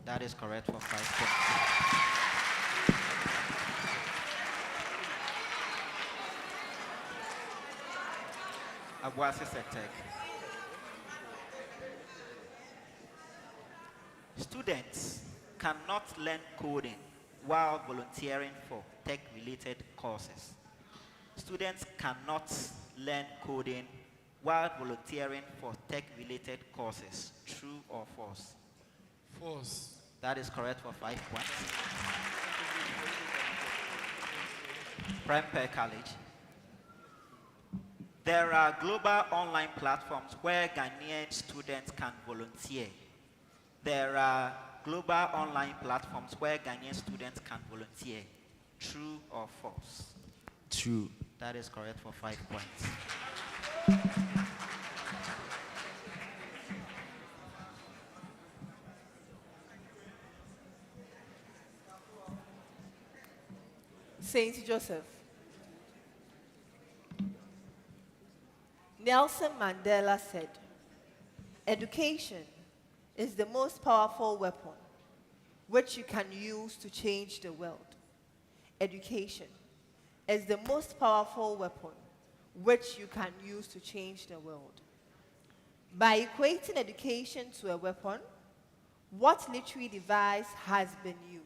That is correct for 5 points. OBUASI Tech. Students cannot learn coding while volunteering for tech-related courses. Students cannot learn coding while volunteering for tech-related courses. True or false? False. That is correct for 5 points. PREMPEH College. There are global online platforms where Ghanaian students can volunteer. There are global online platforms where Ghanaian students can volunteer. True or false? True. That is correct for 5 points. Saint Joseph. Nelson Mandela said, "Education is the most powerful weapon which you can use to change the world." Education is the most powerful weapon which you can use to change the world. By equating education to a weapon, what literary device has been used?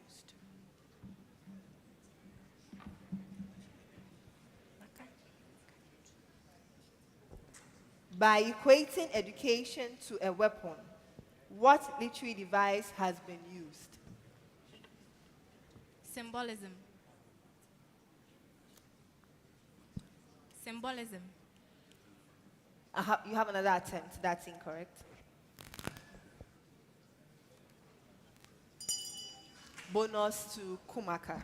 By equating education to a weapon, what literary device has been used? Symbolism. Symbolism. You have another attempt. That's incorrect. Bonus to Kumaka.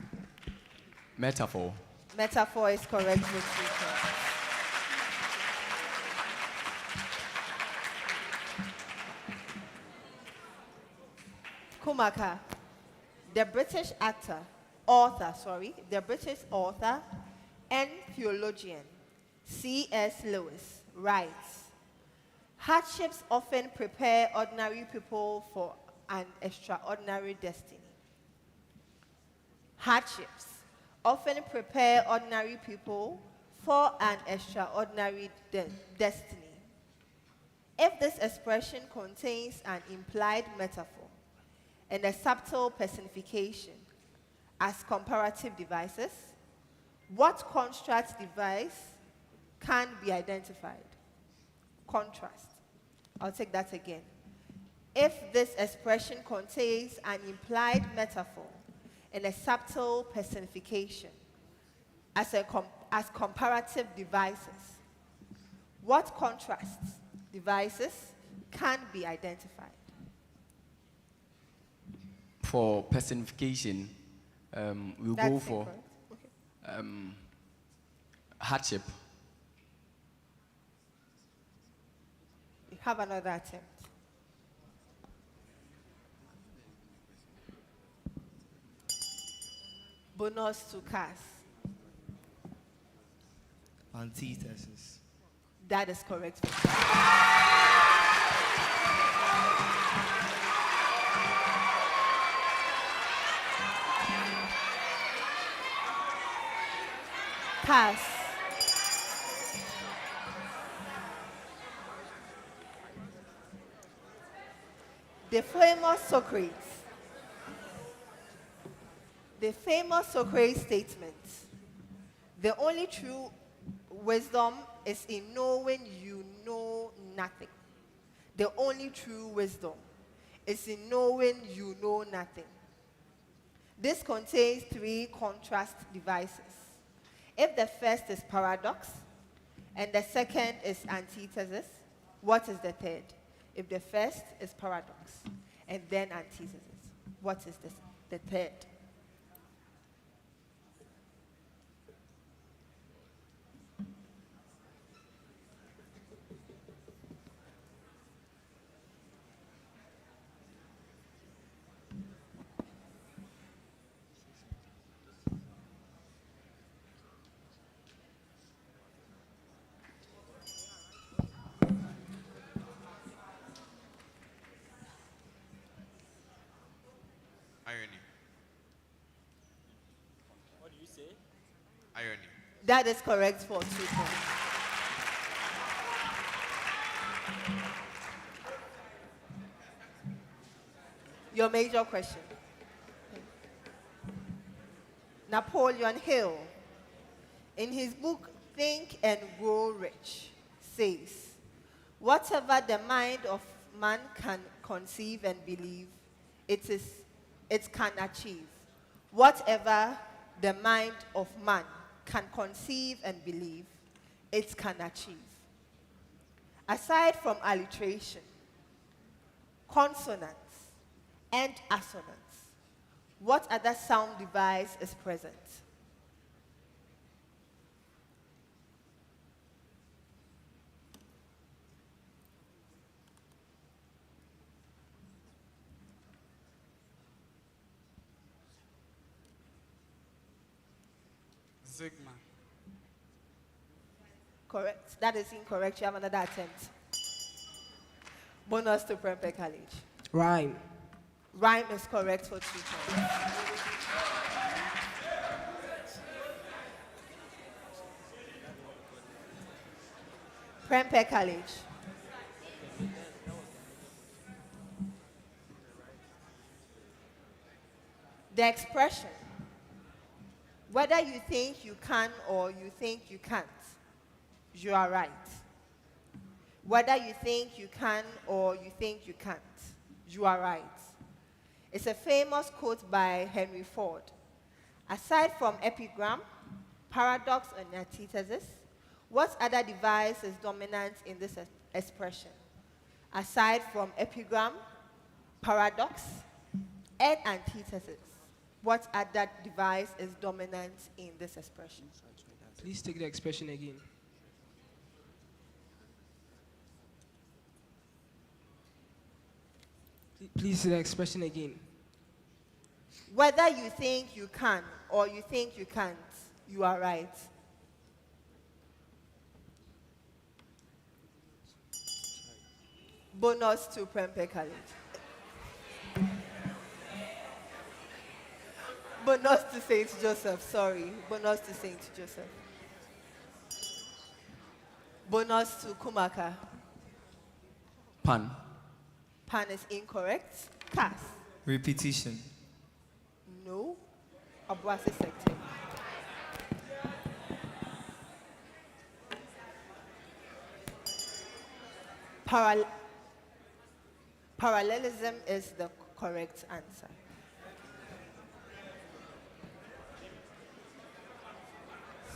Metaphor. Metaphor is correct with 3 points. Kumaka, the British author and theologian C.S. Lewis writes, "Hardships often prepare ordinary people for an extraordinary destiny." Hardships often prepare ordinary people for an extraordinary destiny. If this expression contains an implied metaphor and a subtle personification as comparative devices, what contrast device can be identified? Contrast. I'll take that again. If this expression contains an implied metaphor and a subtle personification as comparative devices, what contrast devices can be identified? For personification, we'll That's go for incorrect. hardship. You have another attempt. Bonus to Cass. Antithesis. That is correct. Pass. The famous Socrates statement, "The only true wisdom is in knowing you know nothing." The only true wisdom is in knowing you know nothing. This contains 3 contrast devices. If the first is paradox and the second is antithesis, what is the third? If the first is paradox and then antithesis, what is the third? Irony. What do you say? Irony. That is correct for 2 points. Your major question. Napoleon Hill, in his book Think and Grow Rich, says, whatever the mind of man can conceive and believe, it can achieve. Whatever the mind of man can conceive and believe, it can achieve. Aside from alliteration, consonants, and assonance, what other sound device is present? Sigma. Correct. That is incorrect. You have another attempt. Bonus to PREMPEH College. Rhyme. Rhyme is correct for 2 points. PREMPEH College. The expression, whether you think you can or you think you can't, you are right. Whether you think you can or you think you can't, you are right. It's a famous quote by Henry Ford. Aside from epigram, paradox, and antithesis, what other device is dominant in this expression? Aside from epigram, paradox, and antithesis, what other device is dominant in this expression? Please take the expression again. Please say the expression again. Whether you think you can or you think you can't, you are right. Bonus to PREMPEH College. Bonus to St. Joseph, sorry. Bonus to St. Joseph. Bonus to Kumaka. Pan. Pan is incorrect. Cass. Repetition. No. OBUASI sector. Parallelism is the correct answer.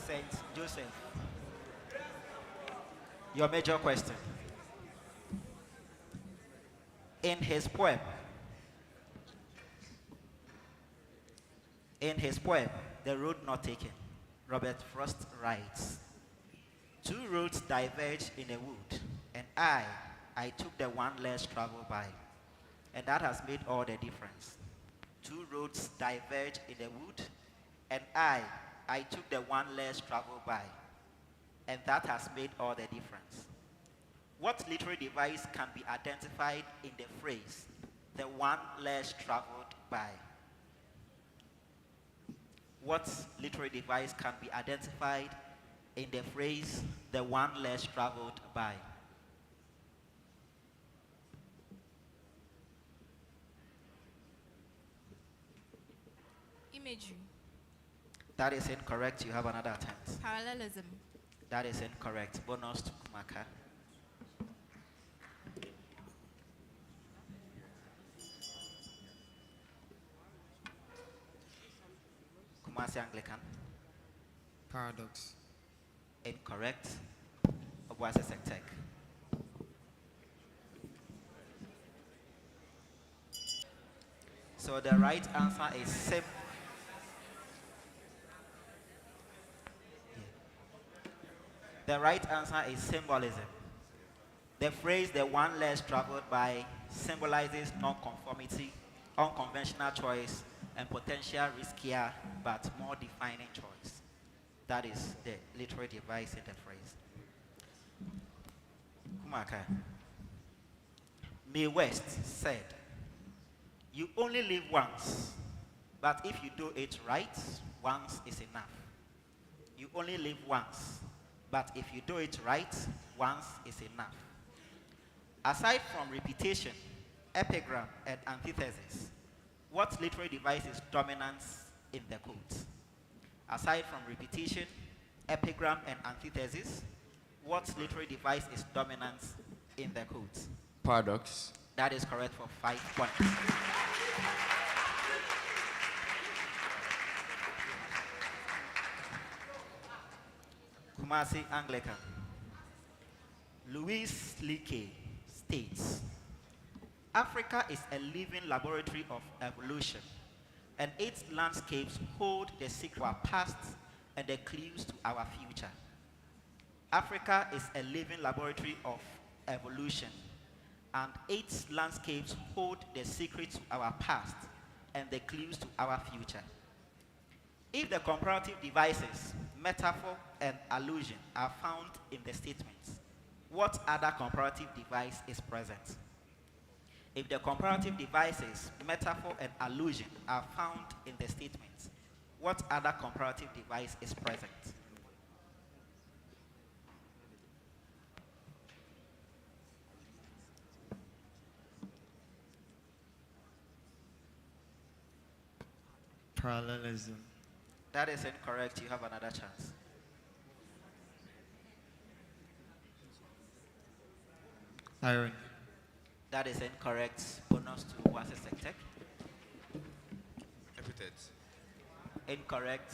Saint Joseph. Your major question. In his poem, The Road Not Taken, Robert Frost writes, two roads diverged in a wood, and I took the one less traveled by, and that has made all the difference. Two roads diverged in a wood, and I took the one less traveled by, and that has made all the difference. What literary device can be identified in the phrase, the one less traveled by? What literary device can be identified in the phrase, the one less traveled by? Imagery. That is incorrect. You have another attempt. Parallelism. That is incorrect. Bonus to Kumaka. KUMASI Anglican. Paradox. Incorrect. OBUASI Sectec. So the right answer is simple. The right answer is symbolism. The phrase, the one less traveled by, symbolizes non-conformity, unconventional choice, and potential riskier but more defining choice. That is the literary device in the phrase. Kumaka. Mae West said, you only live once, but if you do it right, once is enough. You only live once, but if you do it right, once is enough. Aside from repetition, epigram, and antithesis, what literary device is dominant in the quote? Aside from repetition, epigram, and antithesis, what literary device is dominant in the quote? Paradox. That is correct for 5 points. KUMASI Anglican. Louis Leakey states, Africa is a living laboratory of evolution, and its landscapes hold the secret to our past and the clues to our future. Africa is a living laboratory of evolution, and its landscapes hold the secrets to our past and the clues to our future. If the comparative devices, metaphor, and allusion are found in the statements, what other comparative device is present? If the comparative devices, metaphor, and allusion are found in the statements, what other comparative device is present? Parallelism. That is incorrect. You have another chance. Irony. That is incorrect. Bonus to OBUASI Sectec. Epithets. Incorrect.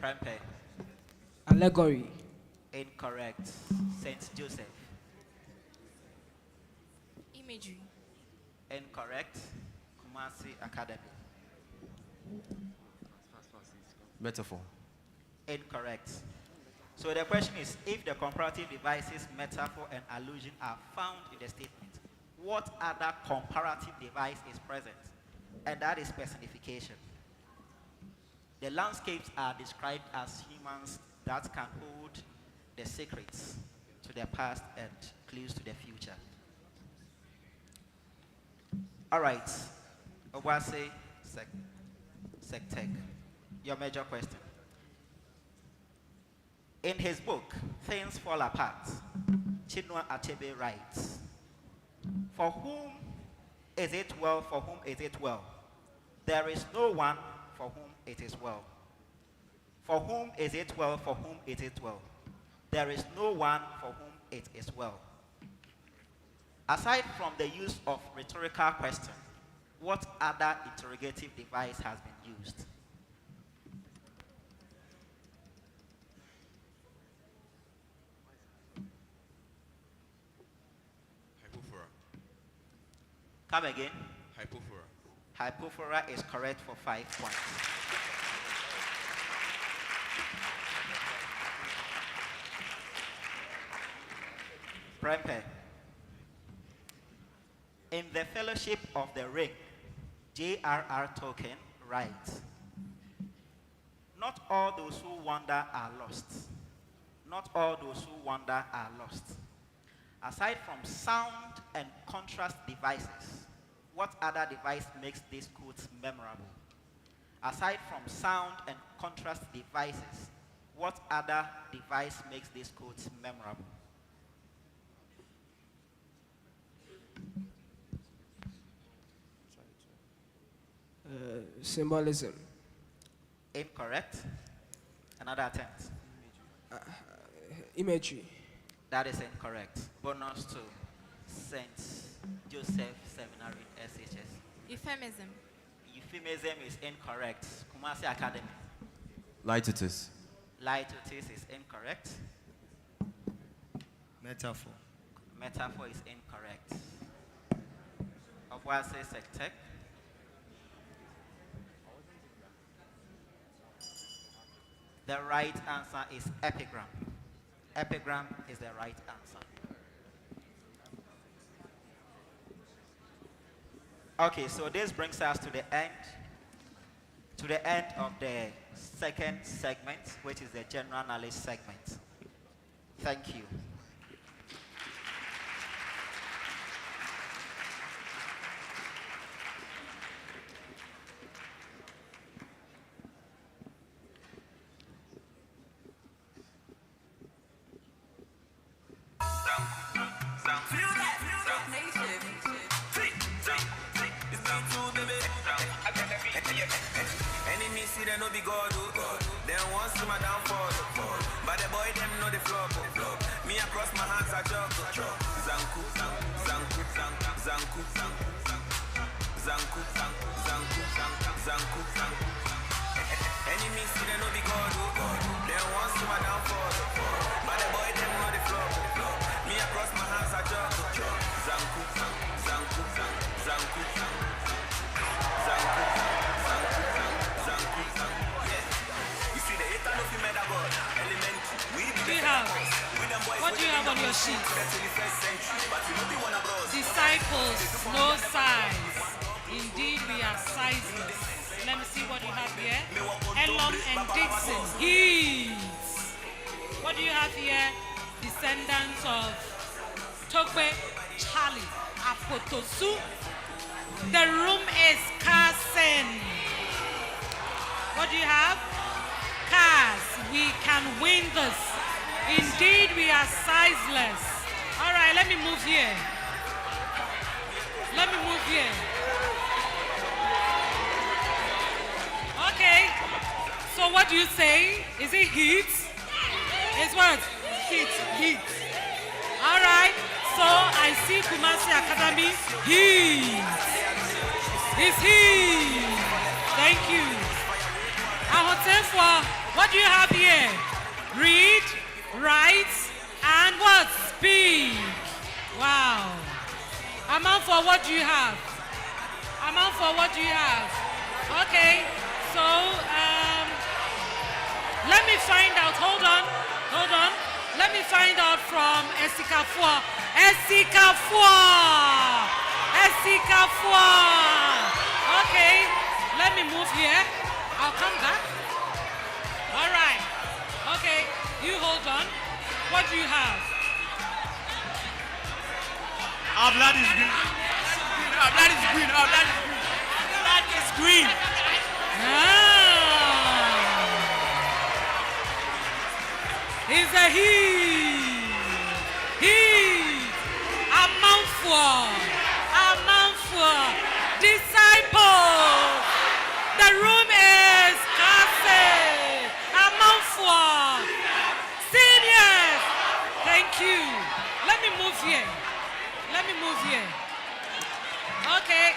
PREMPEH. Allegory. Incorrect. Saint Joseph. Imagery. Incorrect. KUMASI Academy. Metaphor. Incorrect. So the question is, if the comparative devices, metaphor, and allusion are found in the statement, what other comparative device is present? And that is personification. The landscapes are described as humans that can hold the secrets to the past and clues to the future. All right. OBUASI Sectec. Your major question. In his book, Things Fall Apart, Chinua Achebe writes, for whom is it well, for whom is it well? There is no one for whom it is well. For whom is it well, for whom it is well? There is no one for whom it is well. Aside from the use of rhetorical question, what other interrogative device has been used? Come again. Hypophora. Hypophora is correct for 5 points. PREMPEH. In the Fellowship of the Ring, J.R.R. Tolkien writes, not all those who wander are lost. Not all those who wander are lost. Aside from sound and contrast devices, what other device makes this quote memorable? Aside from sound and contrast devices, what other device makes this quote memorable? Symbolism. Incorrect. Another attempt. Imagery. That is incorrect. Bonus to St. Joseph Seminary, SHS. Euphemism. Euphemism is incorrect. KUMASI Academy. Litotis. Litotis is incorrect. Metaphor. Metaphor is incorrect. OBUASI Sectec. The right answer is epigram. Epigram is the right answer. Okay, so this brings us to the end of the second segment, which is the general knowledge segment. Thank you. Feel that, they no be God, oh. Then once see my downfall, but the boy them know the flop. Me across my hands I jog. Zanku, zanku, zanku, zanku, zanku, zanku, zanku. Enemies see they no be God, oh. Then once see my downfall, but the boy them know the flop. Me across my hands I jog. Zanku, zanku, zanku, zanku, zanku, yeah. You see the eight of him that God element. We What do you have? What do you have on your sheet? Disciples, no size. Indeed, we are sizeless. Let me see what you have here. Elon and Dixon. Heats. What do you have here? Descendants of Togbe, Charlie, Apotosu. The room is Carson. What do you have? Cars. We can win this. Indeed, we are sizeless. All right, let me move here. Let me move here. Okay. So what do you say? Is it heat? It's what? Heat. Heat. All right. So I see KUMASI Academy. Heat. It's heat. Thank you. Ahotefwa, what do you have here? Read, write, and what? Speak. Wow. Amanfo, what do you have? Amanfo, what do you have? Okay. So, let me find out. Hold on. Let me find out from Esikafua. Okay. Let me move here. I'll come back. All right. Okay. You hold on. What do you have? Our blood is green. Our blood is green. Our blood is green. Blood is green. It's a heat. A mouthful. Disciples. The room is Cassie. A mouthful. Seniors. Thank you. Let me move here. Okay.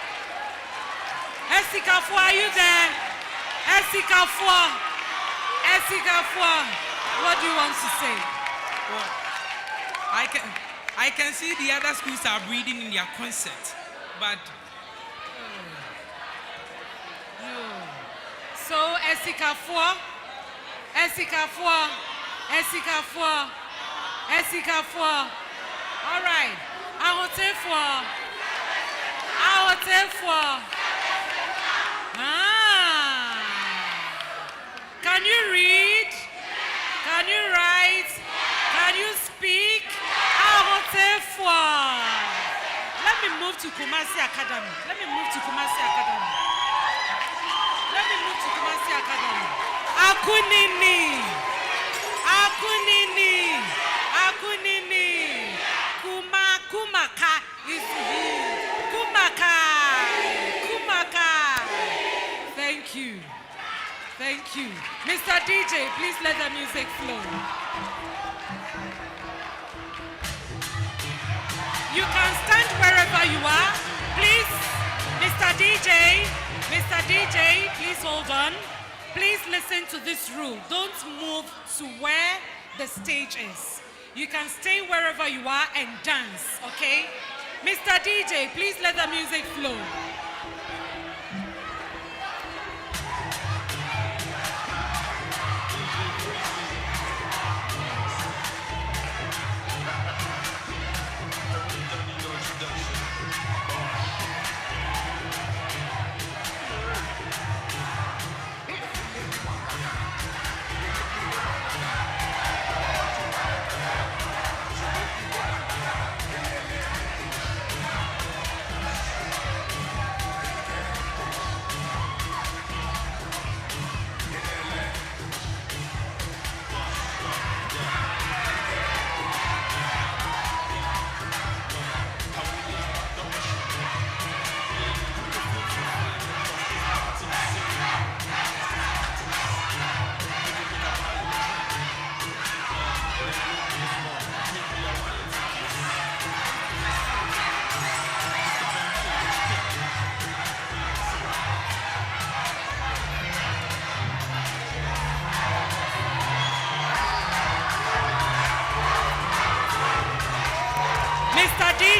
Esikafua, are you there? Esikafua. What do you want to say? Well, I can see the other schools are breathing in their concert, but no. So Esikafua. All right. Ahotefua. Can you read? Can you write? Can you speak? Ahotefua. Let me move to KUMASI Academy. Akunini. Kumaka is here. Kumaka. Thank you. Mr. DJ, please let the music flow. You can stand wherever you are. Please, Mr. DJ, please hold on. Please listen to this rule. Don't move to where the stage is. You can stay wherever you are and dance, okay? Mr. DJ, please let the music flow.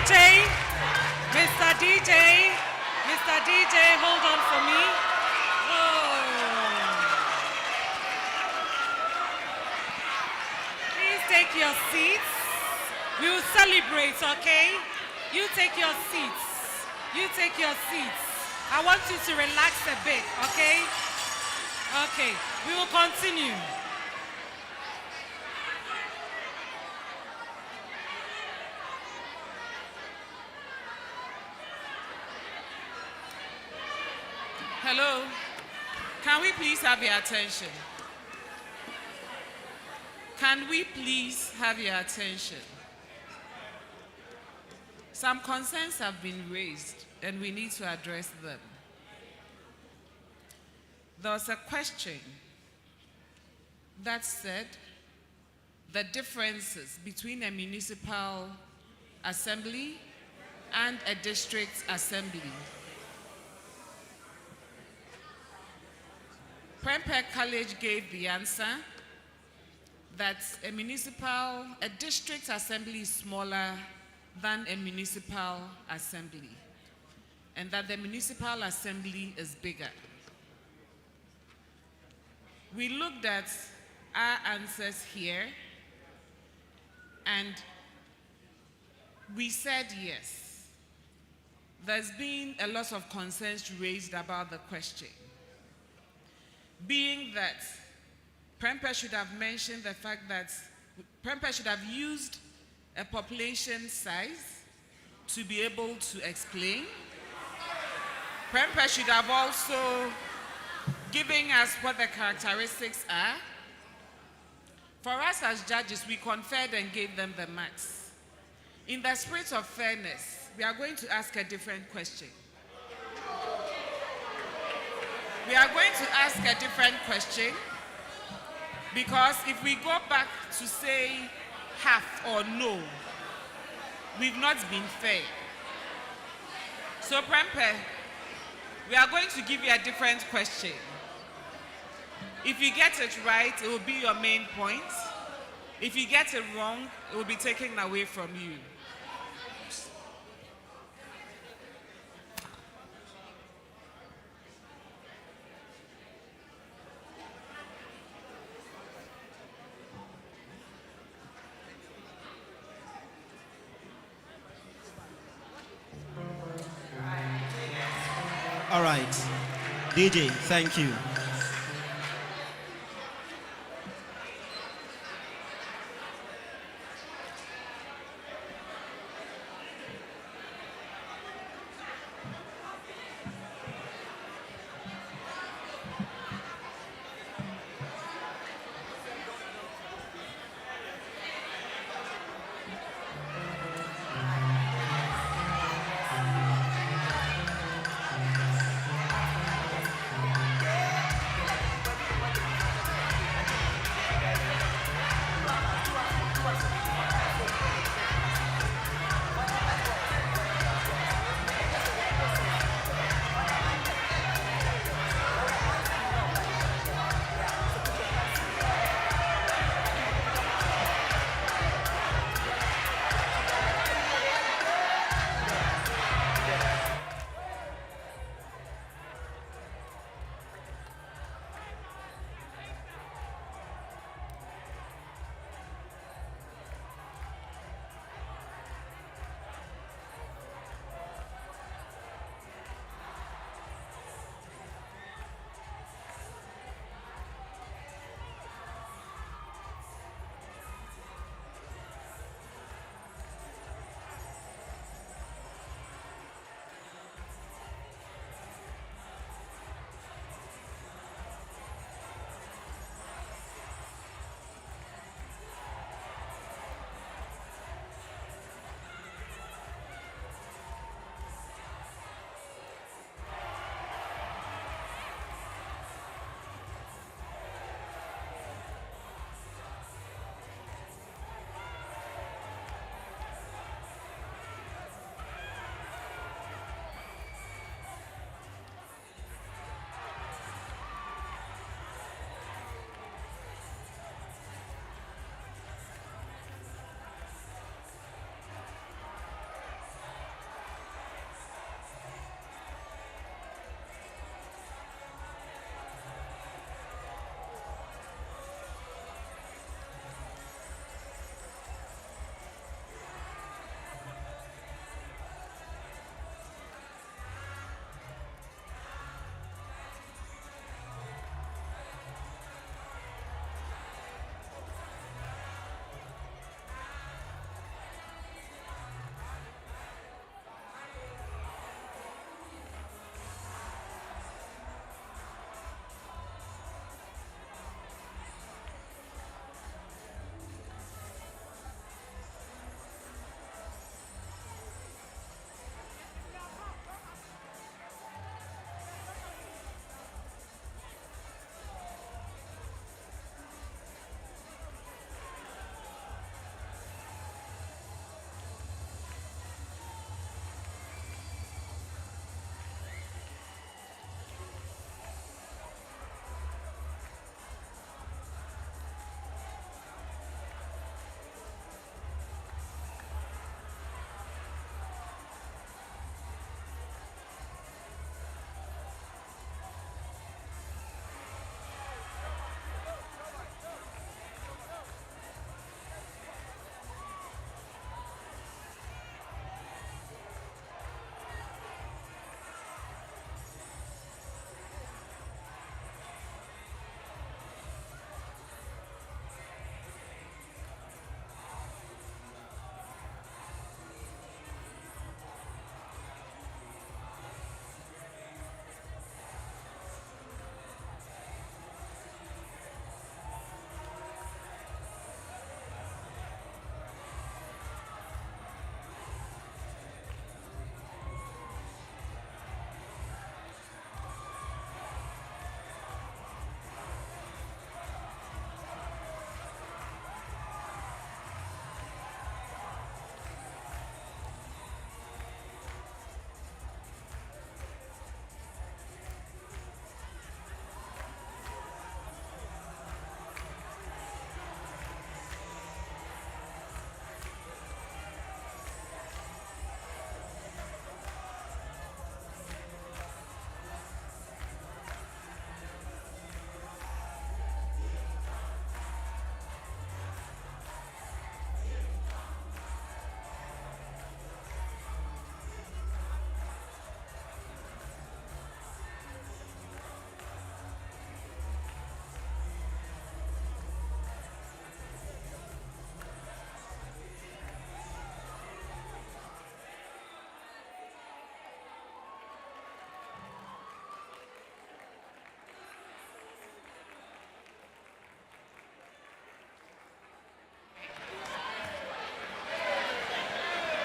DJ, Mr. DJ, Mr. DJ, hold on for me. Please take your seats. We will celebrate, okay? You take your seats. You take your seats. I want you to relax a bit, okay? Okay, we will continue. Hello. Can we please have your attention? Can we please have your attention? Some concerns have been raised and we need to address them. There was a question that said the differences between a municipal assembly and a district assembly. PREMPEH College gave the answer that a district assembly is smaller than a municipal assembly, and that the municipal assembly is bigger. We looked at our answers here, and we said yes. There's been a lot of concerns raised about the question, being that PREMPEH should have mentioned the fact that PREMPEH should have used a population size to be able to explain. PREMPEH should have also given us what the characteristics are. For us as judges, we conferred and gave them the marks. In the spirit of fairness, we are going to ask a different question. We are going to ask a different question because if we go back to say half or no, we've not been fair. So PREMPEH, we are going to give you a different question. If you get it right, it will be your main point. If you get it wrong, it will be taken away from you. All right. DJ, thank you.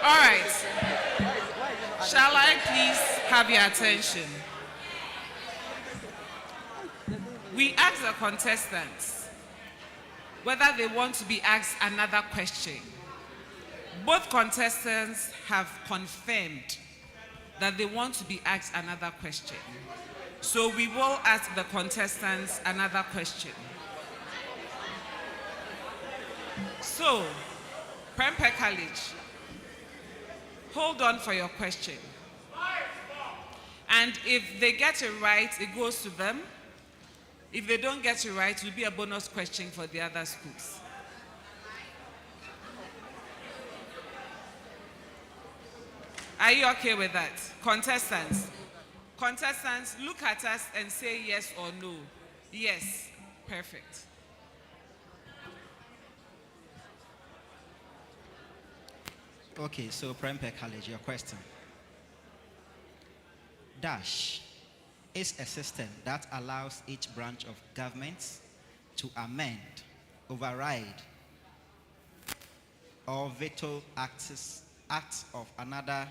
All right. Shall I please have your attention? We ask the contestants whether they want to be asked another question. Both contestants have confirmed that they want to be asked another question. So we will ask the contestants another question. So, PREMPEH College, hold on for your question. And if they get it right, it goes to them. If they don't get it right, it will be a bonus question for the other schools. Are you okay with that? Contestants? Contestants, look at us and say yes or no. Yes. Perfect. Okay, so PREMPEH College, your question. Dash is a system that allows each branch of government to amend, override, or veto acts of another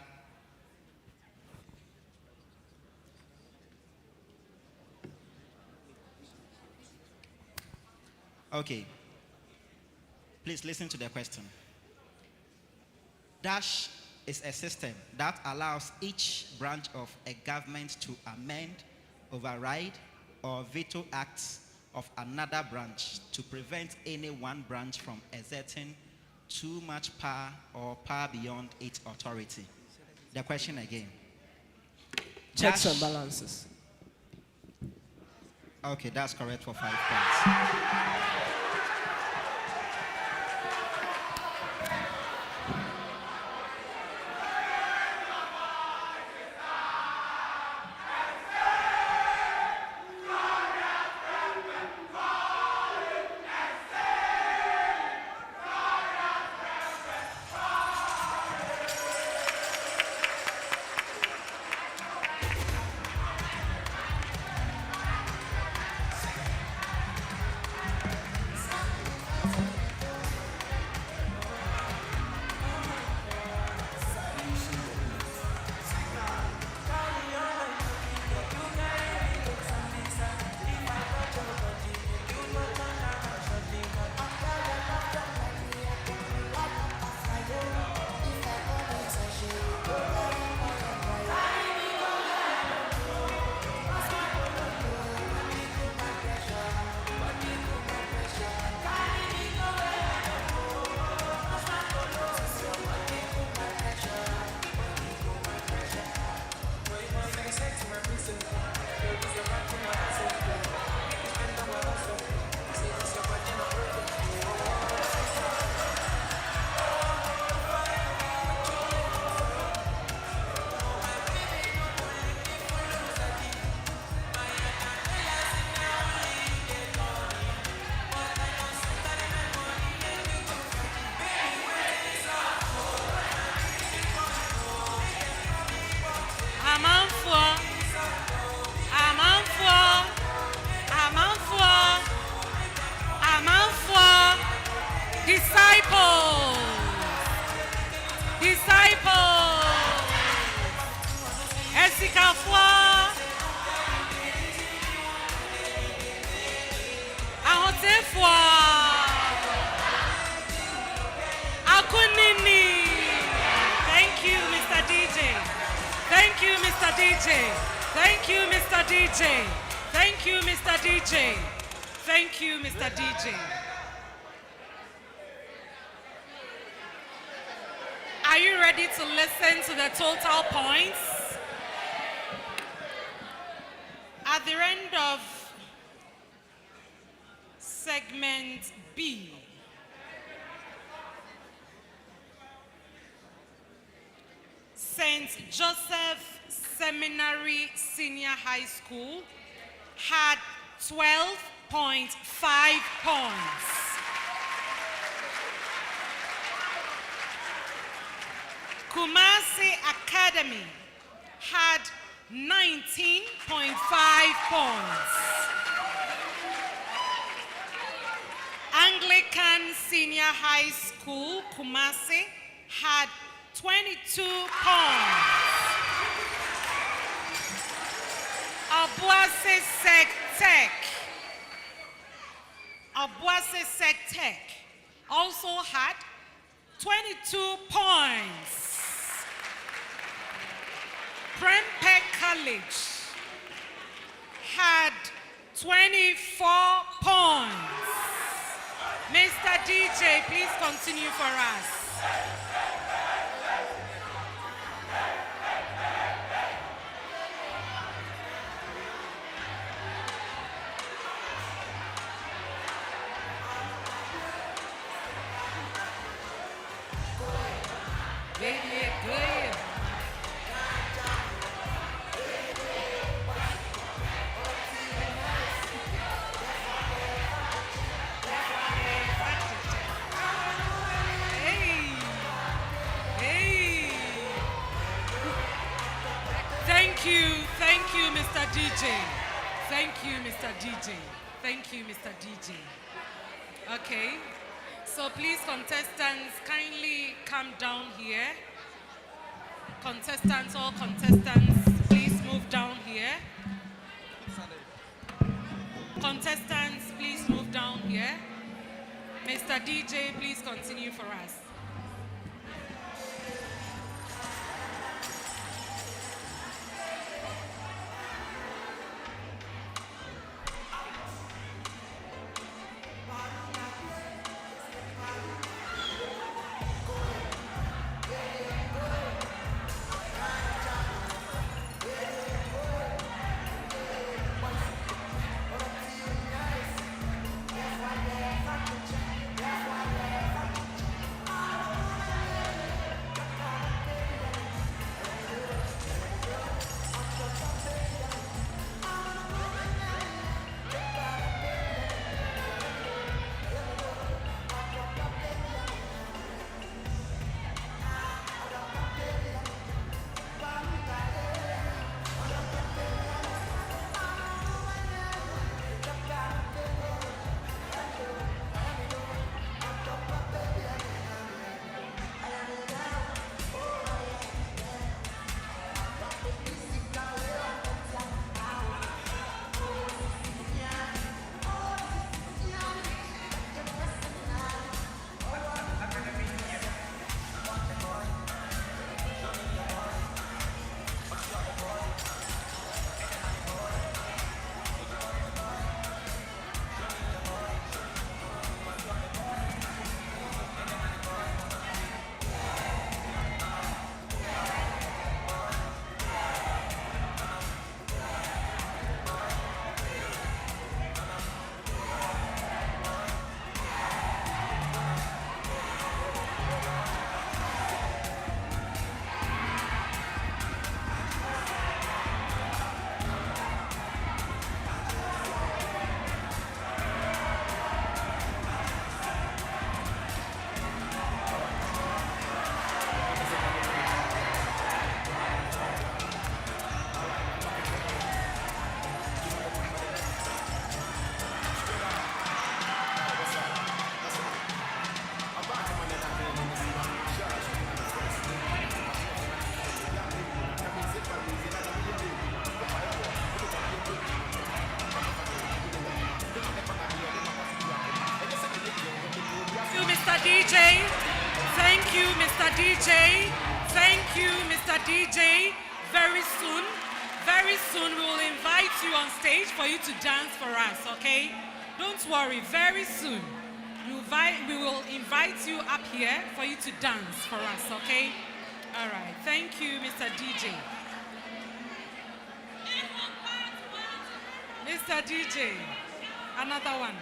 Okay. Please listen to the question. Dash is a system that allows each branch of a government to amend, override, or veto acts of another branch to prevent any one branch from exerting too much power or power beyond its authority. The question again. Checks and balances. Okay, that's correct for 5 points. Thank you, Mr. DJ. Thank you, Mr. DJ. Thank you, Mr. DJ. Thank you, Mr. DJ. Thank you, Mr. DJ. Are you ready to listen to the total points? At the end of segment B, St. Joseph Seminary Senior High School had 12.5 points. KUMASI Academy had 19.5 points. Anglican Senior High School, KUMASI, had 22 points. OBUASI Tech also had 22 points. PREMPEH College had 24 points. Mr. DJ, please continue for us. Thank you, Mr. DJ. Thank you, Mr. DJ. Thank you, Mr. DJ. Okay, so please, contestants, kindly come down here. Contestants, all contestants, please move down here. Contestants, please move down here. Mr. DJ, please continue for us. DJ. Thank you, Mr. DJ. Thank you, Mr. DJ. Very soon we will invite you on stage for you to dance for us, okay? Don't worry, very soon we will invite you up here for you to dance for us, okay? All right, thank you, Mr. DJ. Mr. DJ, another one.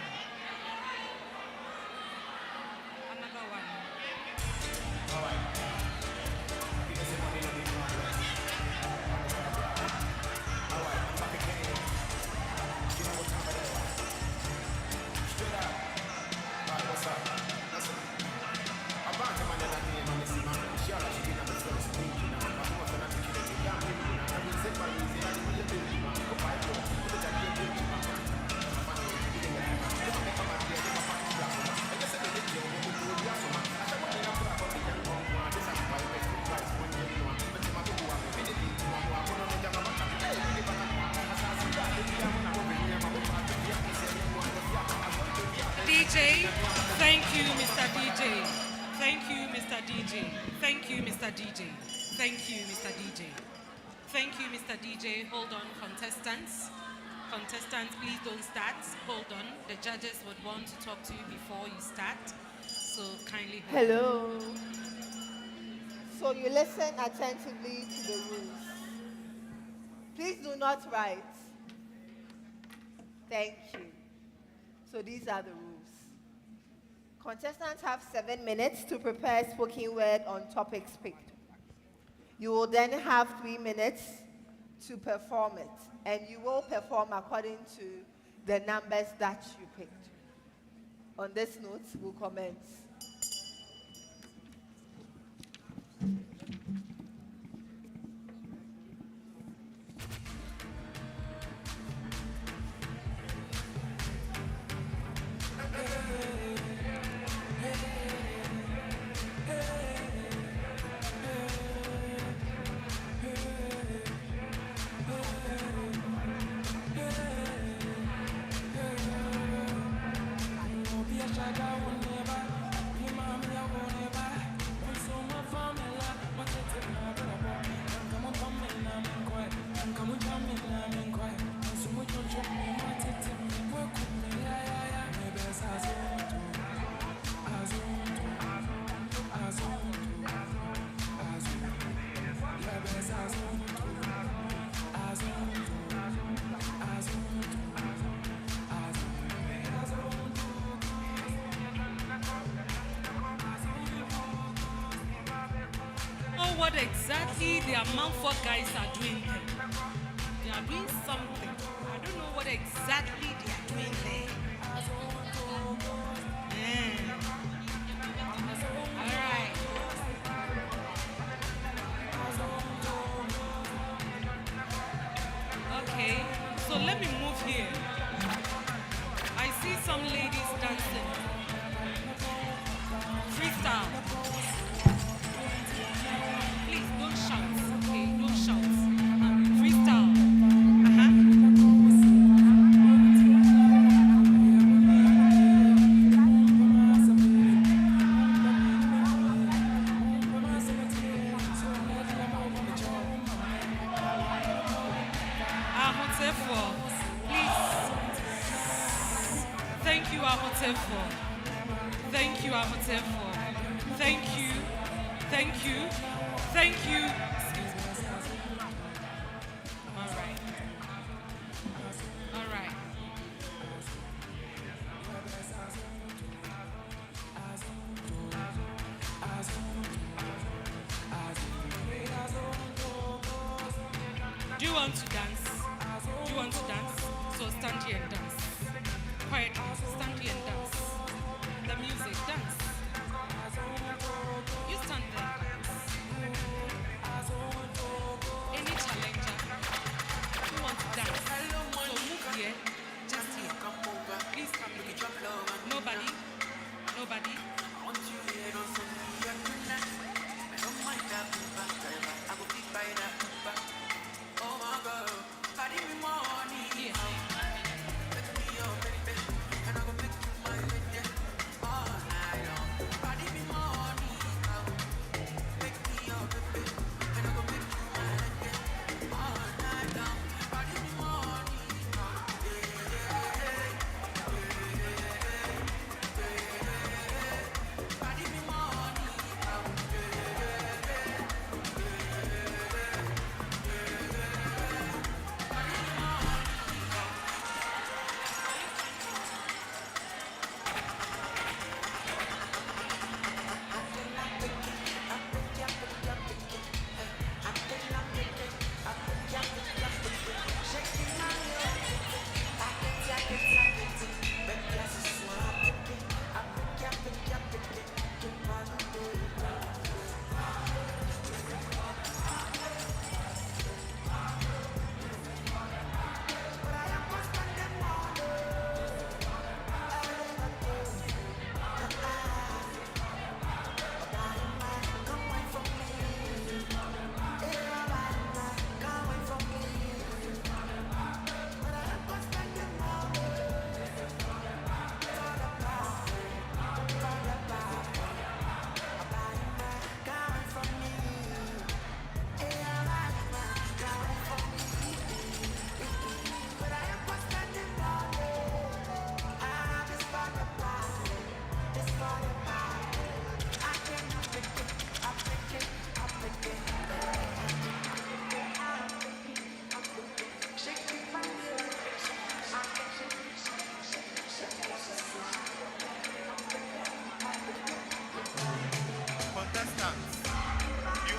Mr. DJ. Thank you, Mr. DJ. Thank you, Mr. DJ. Thank you, Mr. DJ. Hold on, contestants. Contestants, please don't start. Hold on. The judges would want to talk to you before you start. So kindly hold on. Hello. So you listen attentively to the rules. Please do not write. Thank you. So these are the rules. Contestants have 7 minutes to prepare spoken word on topics picked. You will then have 3 minutes to perform it, and you will perform according to the numbers that you picked. On this note, we'll commence. What exactly the amount for guys are doing there. They are doing something. I don't know what exactly they are doing there. All right. Okay, so let me move here. I see some ladies dancing. Freestyle. Don't shout, okay? Don't shout. Freestyle. Ahotefo, please. Thank you, Ahotefo. Thank you, Ahotefo. Thank you. Thank you. Thank you. All right. All right. Do you want to dance? Do you want to dance? So stand here and dance. Quietly. Stand here and dance. The music, dance. You stand there. Any challenger who wants to dance, so move here, just here. Please come here. Nobody, nobody. Here.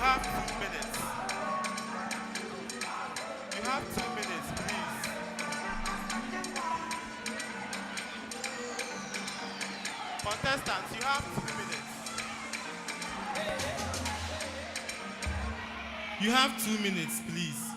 have 2 minutes. You have 2 minutes, please. Contestants, you have 2 minutes. You have 2 minutes, please.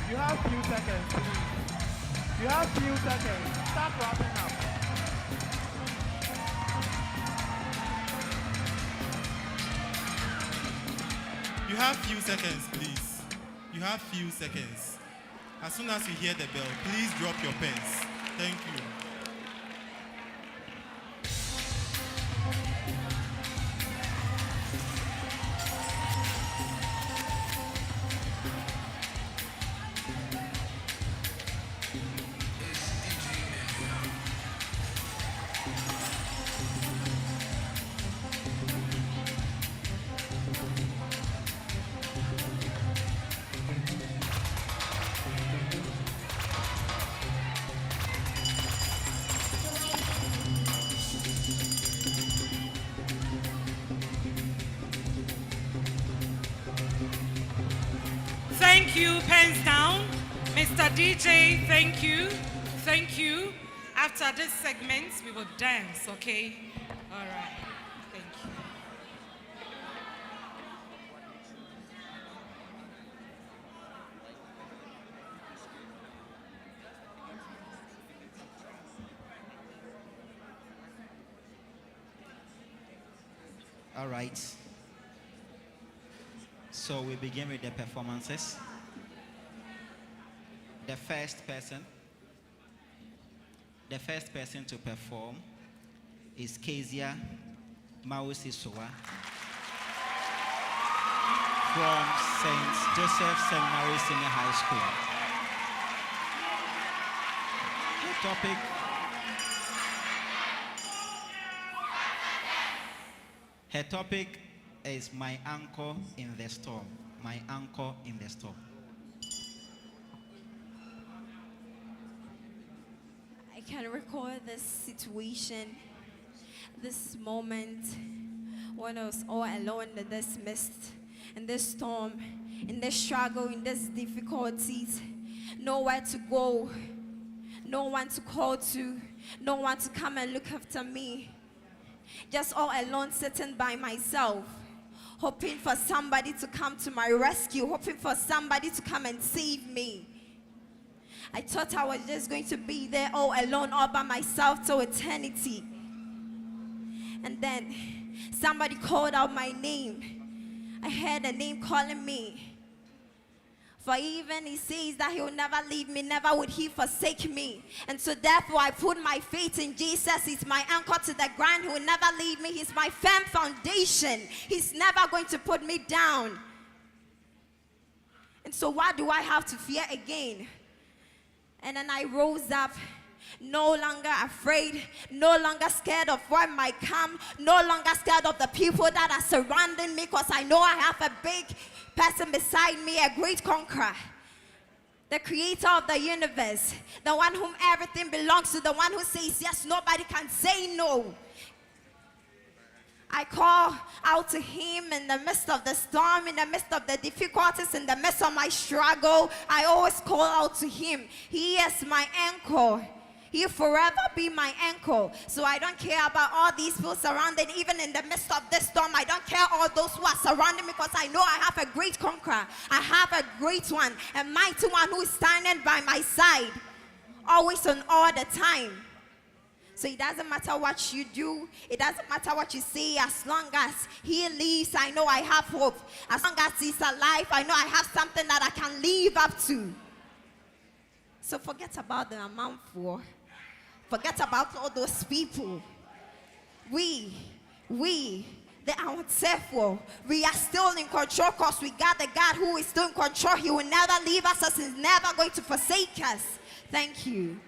You have few seconds, please. You have few seconds. Start wrapping up. You have few seconds, please. You have few seconds. As soon as you hear the bell, please drop your pens. Thank you. Thank you, pens down. Mr. DJ, thank you. Thank you. After this segment, we will dance, okay? All right. Thank you. All right. So we begin with the performances. The first person to perform is Kezia Mausisua from St. Joseph St. Mary Senior High School. Her topic is My Anchor in the Storm. My Anchor in the Storm. I can recall this situation, this moment when I was all alone in this mist, in this storm, in this struggle, in these difficulties. Nowhere to go, no one to call to, no one to come and look after me. Just all alone sitting by myself, hoping for somebody to come to my rescue, hoping for somebody to come and save me. I thought I was just going to be there all alone, all by myself till eternity. And then somebody called out my name. I heard a name calling me. For even he says that he will never leave me, never would he forsake me. And so therefore I put my faith in Jesus. He's my anchor to the ground. He will never leave me. He's my firm foundation. He's never going to put me down. And so why do I have to fear again? And then I rose up, no longer afraid, no longer scared of what might come, no longer scared of the people that are surrounding me, because I know I have a big person beside me, a great conqueror, the creator of the universe, the one whom everything belongs to, the one who says yes, nobody can say no. I call out to him in the midst of the storm, in the midst of the difficulties, in the midst of my struggle. I always call out to him. He is my anchor. He'll forever be my anchor. So I don't care about all these people surrounding. Even in the midst of this storm, I don't care all those who are surrounding me, because I know I have a great conqueror. I have a great one, a mighty one who is standing by my side, always and all the time. So it doesn't matter what you do. It doesn't matter what you say. As long as he lives, I know I have hope. As long as he's alive, I know I have something that I can live up to. So forget about the amount for. Forget about all those people. We, the unselful, we are still in control, because we got the God who is still in control. He will never leave us, as he's never going to forsake us. Thank you.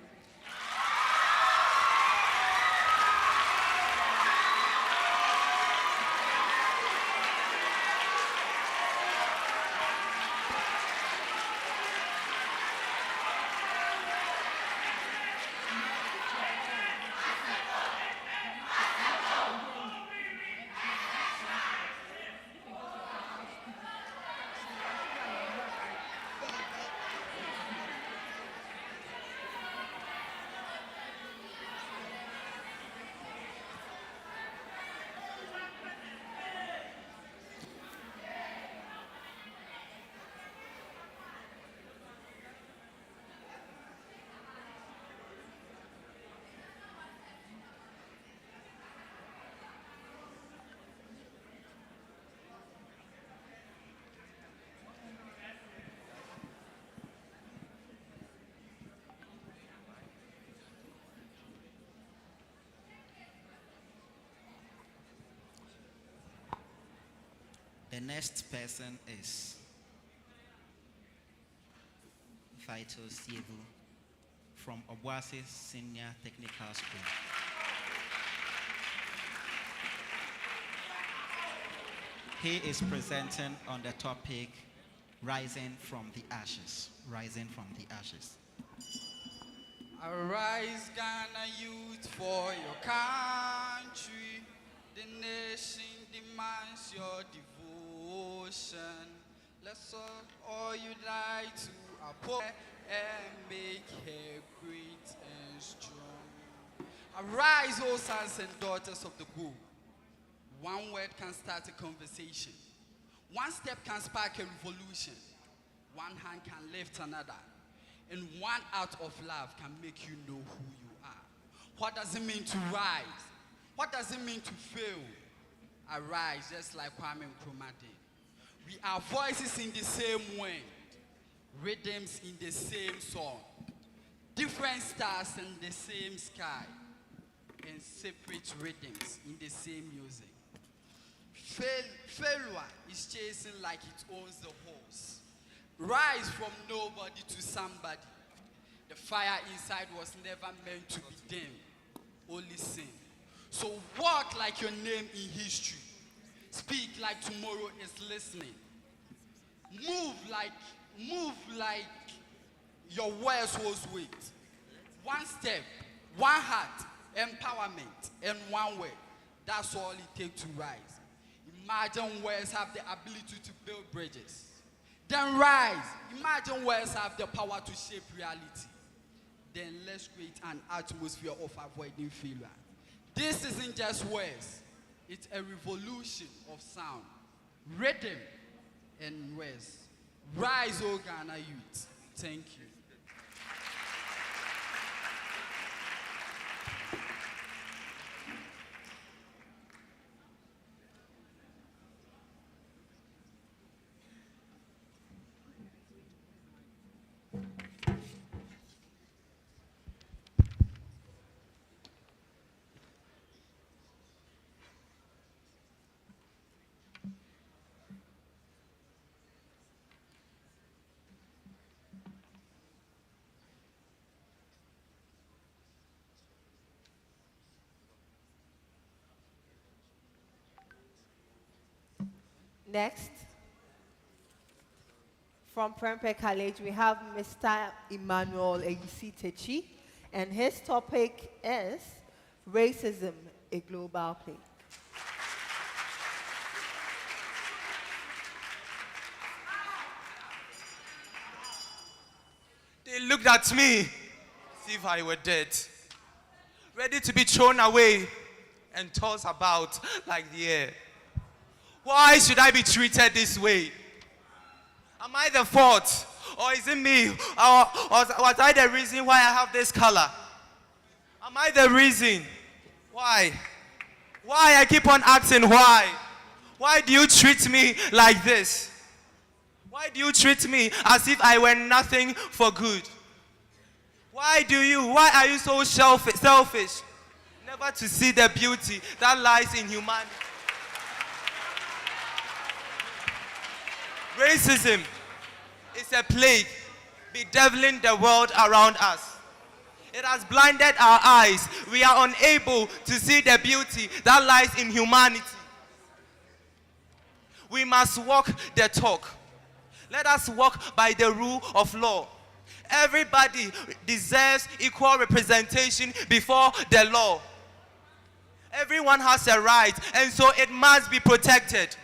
The next person is Vital Sievu from OBUASI Senior Technical School. He is presenting on the topic Rising from the Ashes. Rising from the Ashes. Arise, Ghana youth, for your country. The nation demands your devotion. Let's all unite to uphold and make her great and strong. Arise, O sons and daughters of the good. One word can start a conversation. One step can spark a revolution. One hand can lift another. And one act of love can make you know who you are. What does it mean to rise? What does it mean to fail? Arise, just like Kwame Nkrumah did. We are voices in the same wind, rhythms in the same song, different stars in the same sky, and separate rhythms in the same music. Failure is chasing like it owns the horse. Rise from nobody to somebody. The fire inside was never meant to be dim, only sin. So walk like your name in history. Speak like tomorrow is listening. Move like your words holds weight. One step, one heart, empowerment, and one word. That's all it takes to rise. Imagine words have the ability to build bridges. Then rise. Imagine words have the power to shape reality. Then let's create an atmosphere of avoiding failure. This isn't just words. It's a revolution of sound, rhythm, and words. Rise, O Ghana youth. Thank you. Next, from PREMPEH College, we have Mr. Emmanuel Techi, and his topic is Racism, a Global Plague. They looked at me as if I were dead, ready to be thrown away and tossed about like the air. Why should I be treated this way? Am I the fault? Or is it me? Or was I the reason why I have this color? Am I the reason? Why? Why I keep on asking why? Why do you treat me like this? Why do you treat me as if I were nothing for good? Why are you so selfish? Never to see the beauty that lies in humanity. Racism is a plague bedeviling the world around us. It has blinded our eyes. We are unable to see the beauty that lies in humanity. We must walk the talk. Let us walk by the rule of law. Everybody deserves equal representation before the law. Everyone has a right, and so it must be protected.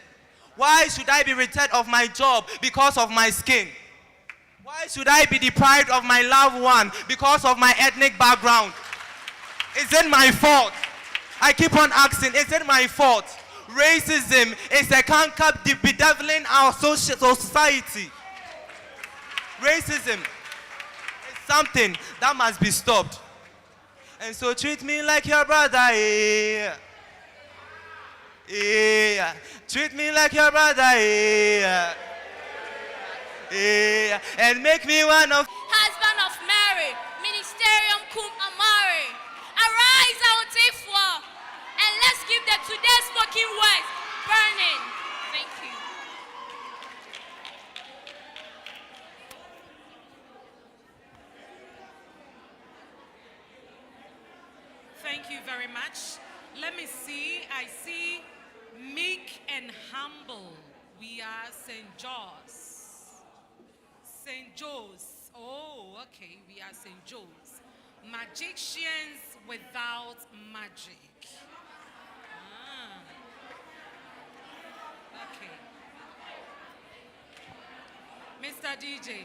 Why should I be robbed of my job because of my skin? Why should I be deprived of my loved one because of my ethnic background? Is it my fault? I keep on asking, is it my fault? Racism is a canker bedeviling our society. Racism is something that must be stopped. And so treat me like your brother, yeah. Yeah. Treat me like your brother, yeah. Yeah. And make me one of husband of Mary, ministerium cum amare. Arise, our Tifwa, and let's give the today spoken words burning. Thank you. Thank you very much. Let me see. I see meek and humble. We are St. Joe's. St. Joe's. Oh, okay. We are St. Joe's. Magicians without magic. Okay. Mr. DJ.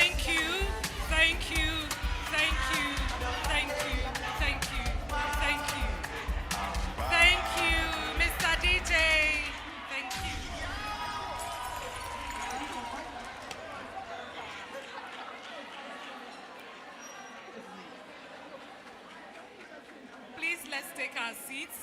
Thank you, thank you, thank you, thank you, thank you, thank you. Thank you, Mr. DJ. Thank you. Please, let's take our seats.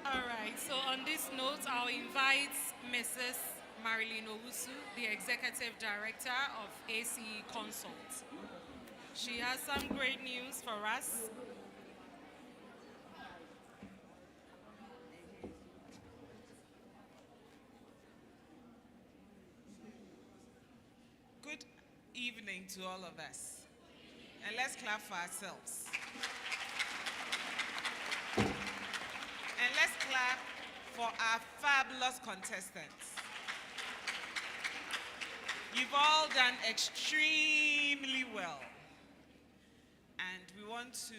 All right, so on this note, I'll invite Mrs. Marilyn Owusu, the Executive Director of ACE Consult. She has some great news for us. Good evening to all of us. And let's clap for ourselves. And let's clap for our fabulous contestants. You've all done extremely well. And we want to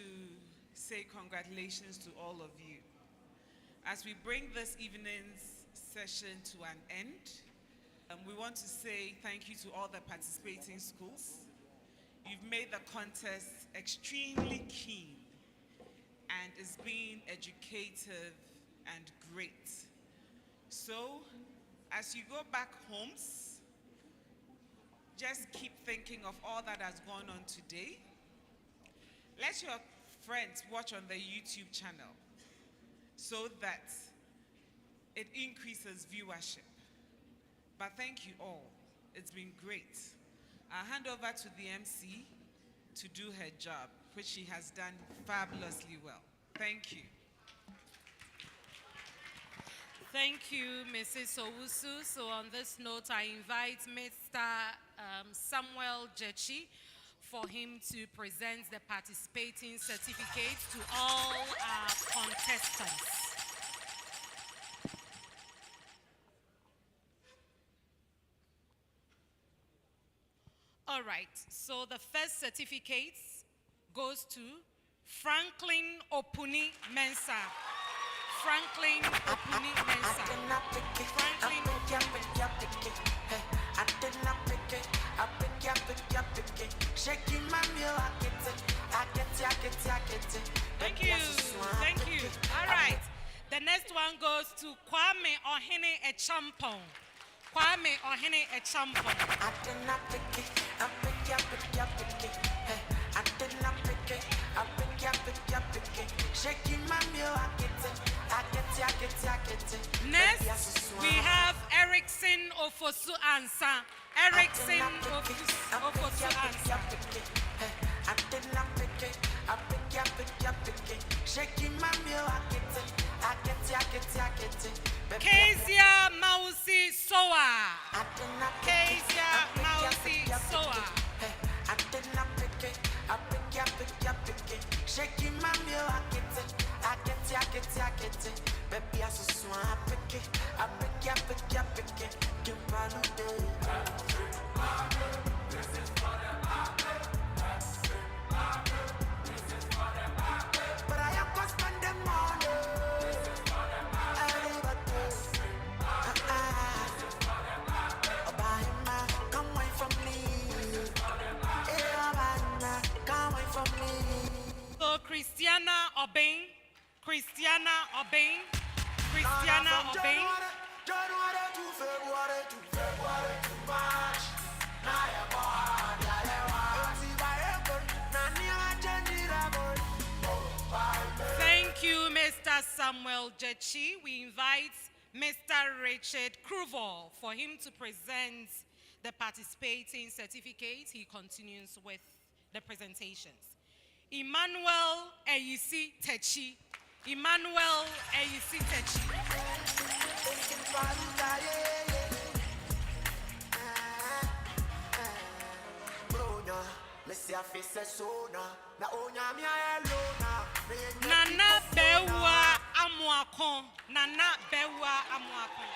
say congratulations to all of you. As we bring this evening's session to an end, we want to say thank you to all the participating schools. You've made the contest extremely keen, and it's been educative and great. So, as you go back homes, just keep thinking of all that has gone on today. Let your friends watch on the YouTube channel so that it increases viewership. But thank you all. It's been great. I'll hand over to the MC to do her job, which she has done fabulously well. Thank you. Thank you, Mrs. Owusu. So on this note, I invite Mr. Samuel Jechi for him to present the participating certificates to all our contestants. All right, so the first certificate goes to Franklin Opuni Mensah. Franklin Opuni Mensah. Franklin Thank you. Thank you. All right. The next one goes to Kwame Ohene Echampong. Kwame Ohene Echampong. Next, we have Erickson Ofosu Ansa. Erickson Ofosu Ansa. Kezia Mausi Soa. Kezia Mausi Soa. Baby, I so swan, I pick it, I pick it, I pick it, I pick it. Give me a new day. But I am gonna spend the money. Come away from me. Come away from me. So Christiana Obeng, Christiana Obeng, Christiana Obeng. January to February to February to March. Now you're born, yeah, you want. See my record, now you're changing the boy. Thank you, Mr. Samuel Jechi. We invite Mr. Richard Kruval for him to present the participating certificate. He continues with the presentations. Emmanuel Eyisi Techi. Emmanuel Eyisi Techi. Nana Bewa Amuakon. Nana Bewa Amuakon.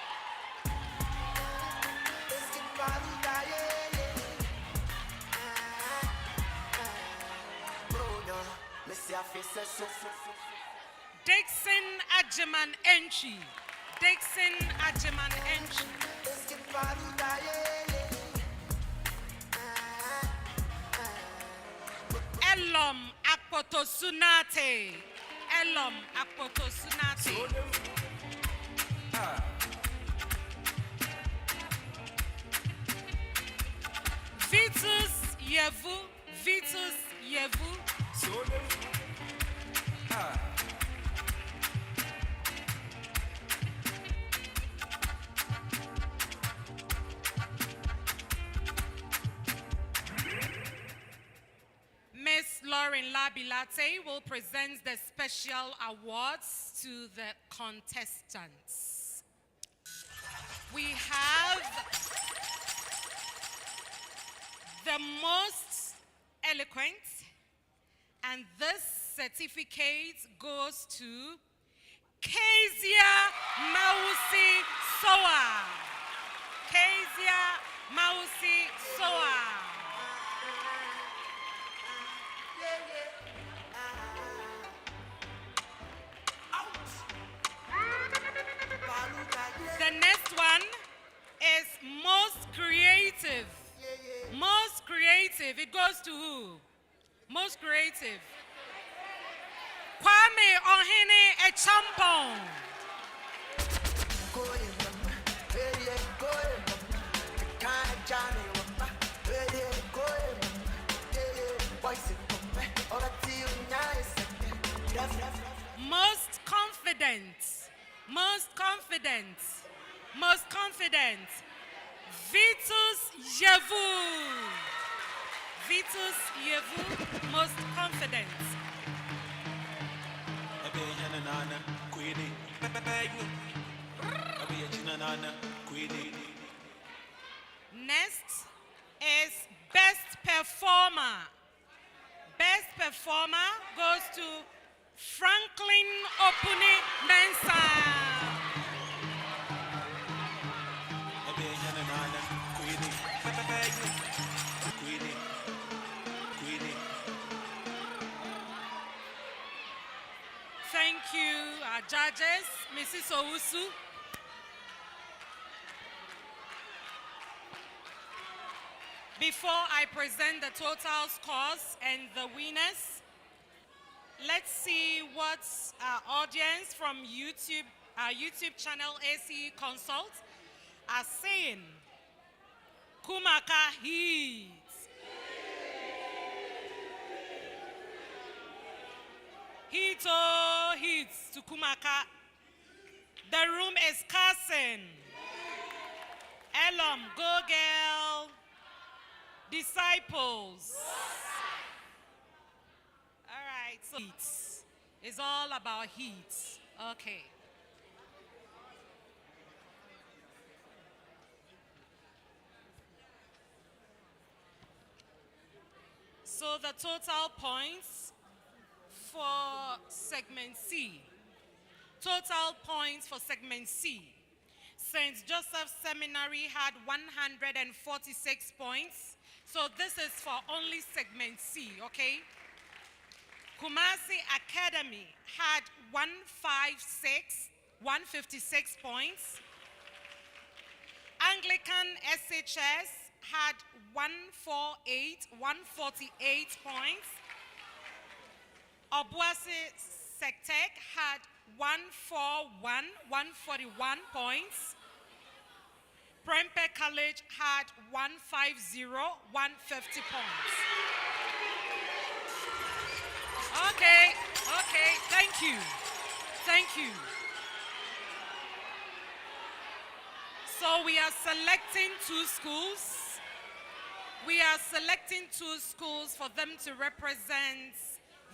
Dixon Ajeman Entry. Dixon Ajeman Entry. Elom Akpotosunate. Elom Akpotosunate. Vitus Yevu. Vitus Yevu. Miss Lauren Labilate will present the special awards to the contestants. We have the most eloquent, and this certificate goes to Kezia Mausi Soa. Kezia Mausi Soa. The next one is most creative. Most creative. It goes to who? Most creative. Kwame Ohene Echampong. Most confident. Most confident. Most confident. Vitus Yevu. Vitus Yevu, most confident. Next is best performer. Best performer goes to Franklin Opuni Mensah. Thank you, our judges, Mrs. Owusu. Before I present the total scores and the winners, let's see what our audience from YouTube, our YouTube channel ACE Consult, are saying. Kumaka hits. Hito hits to Kumaka. The room is cussing. Elom, go girl. Disciples. All right, so heat. It's all about heat. Okay. So the total points for segment C Total points for segment C. St. Joseph's Seminary had 146 points. So this is for only segment C, okay? KUMASI Academy had 156 points. Anglican SHS had 148 points. OBUASI Sectec had 141 points. PREMPEH College had 150 points. Okay, thank you. So we are selecting two schools. We are selecting two schools for them to represent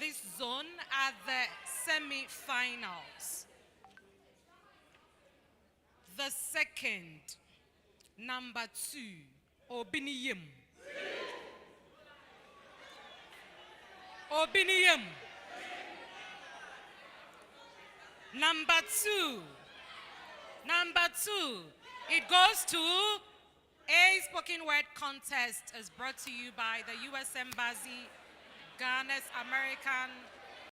this zone at the semi-finals. The second, number 2, Obiniyim. Obiniyim. Number two, it goes to a spoken word contest is brought to you by the U.S. Embassy, Ghana's American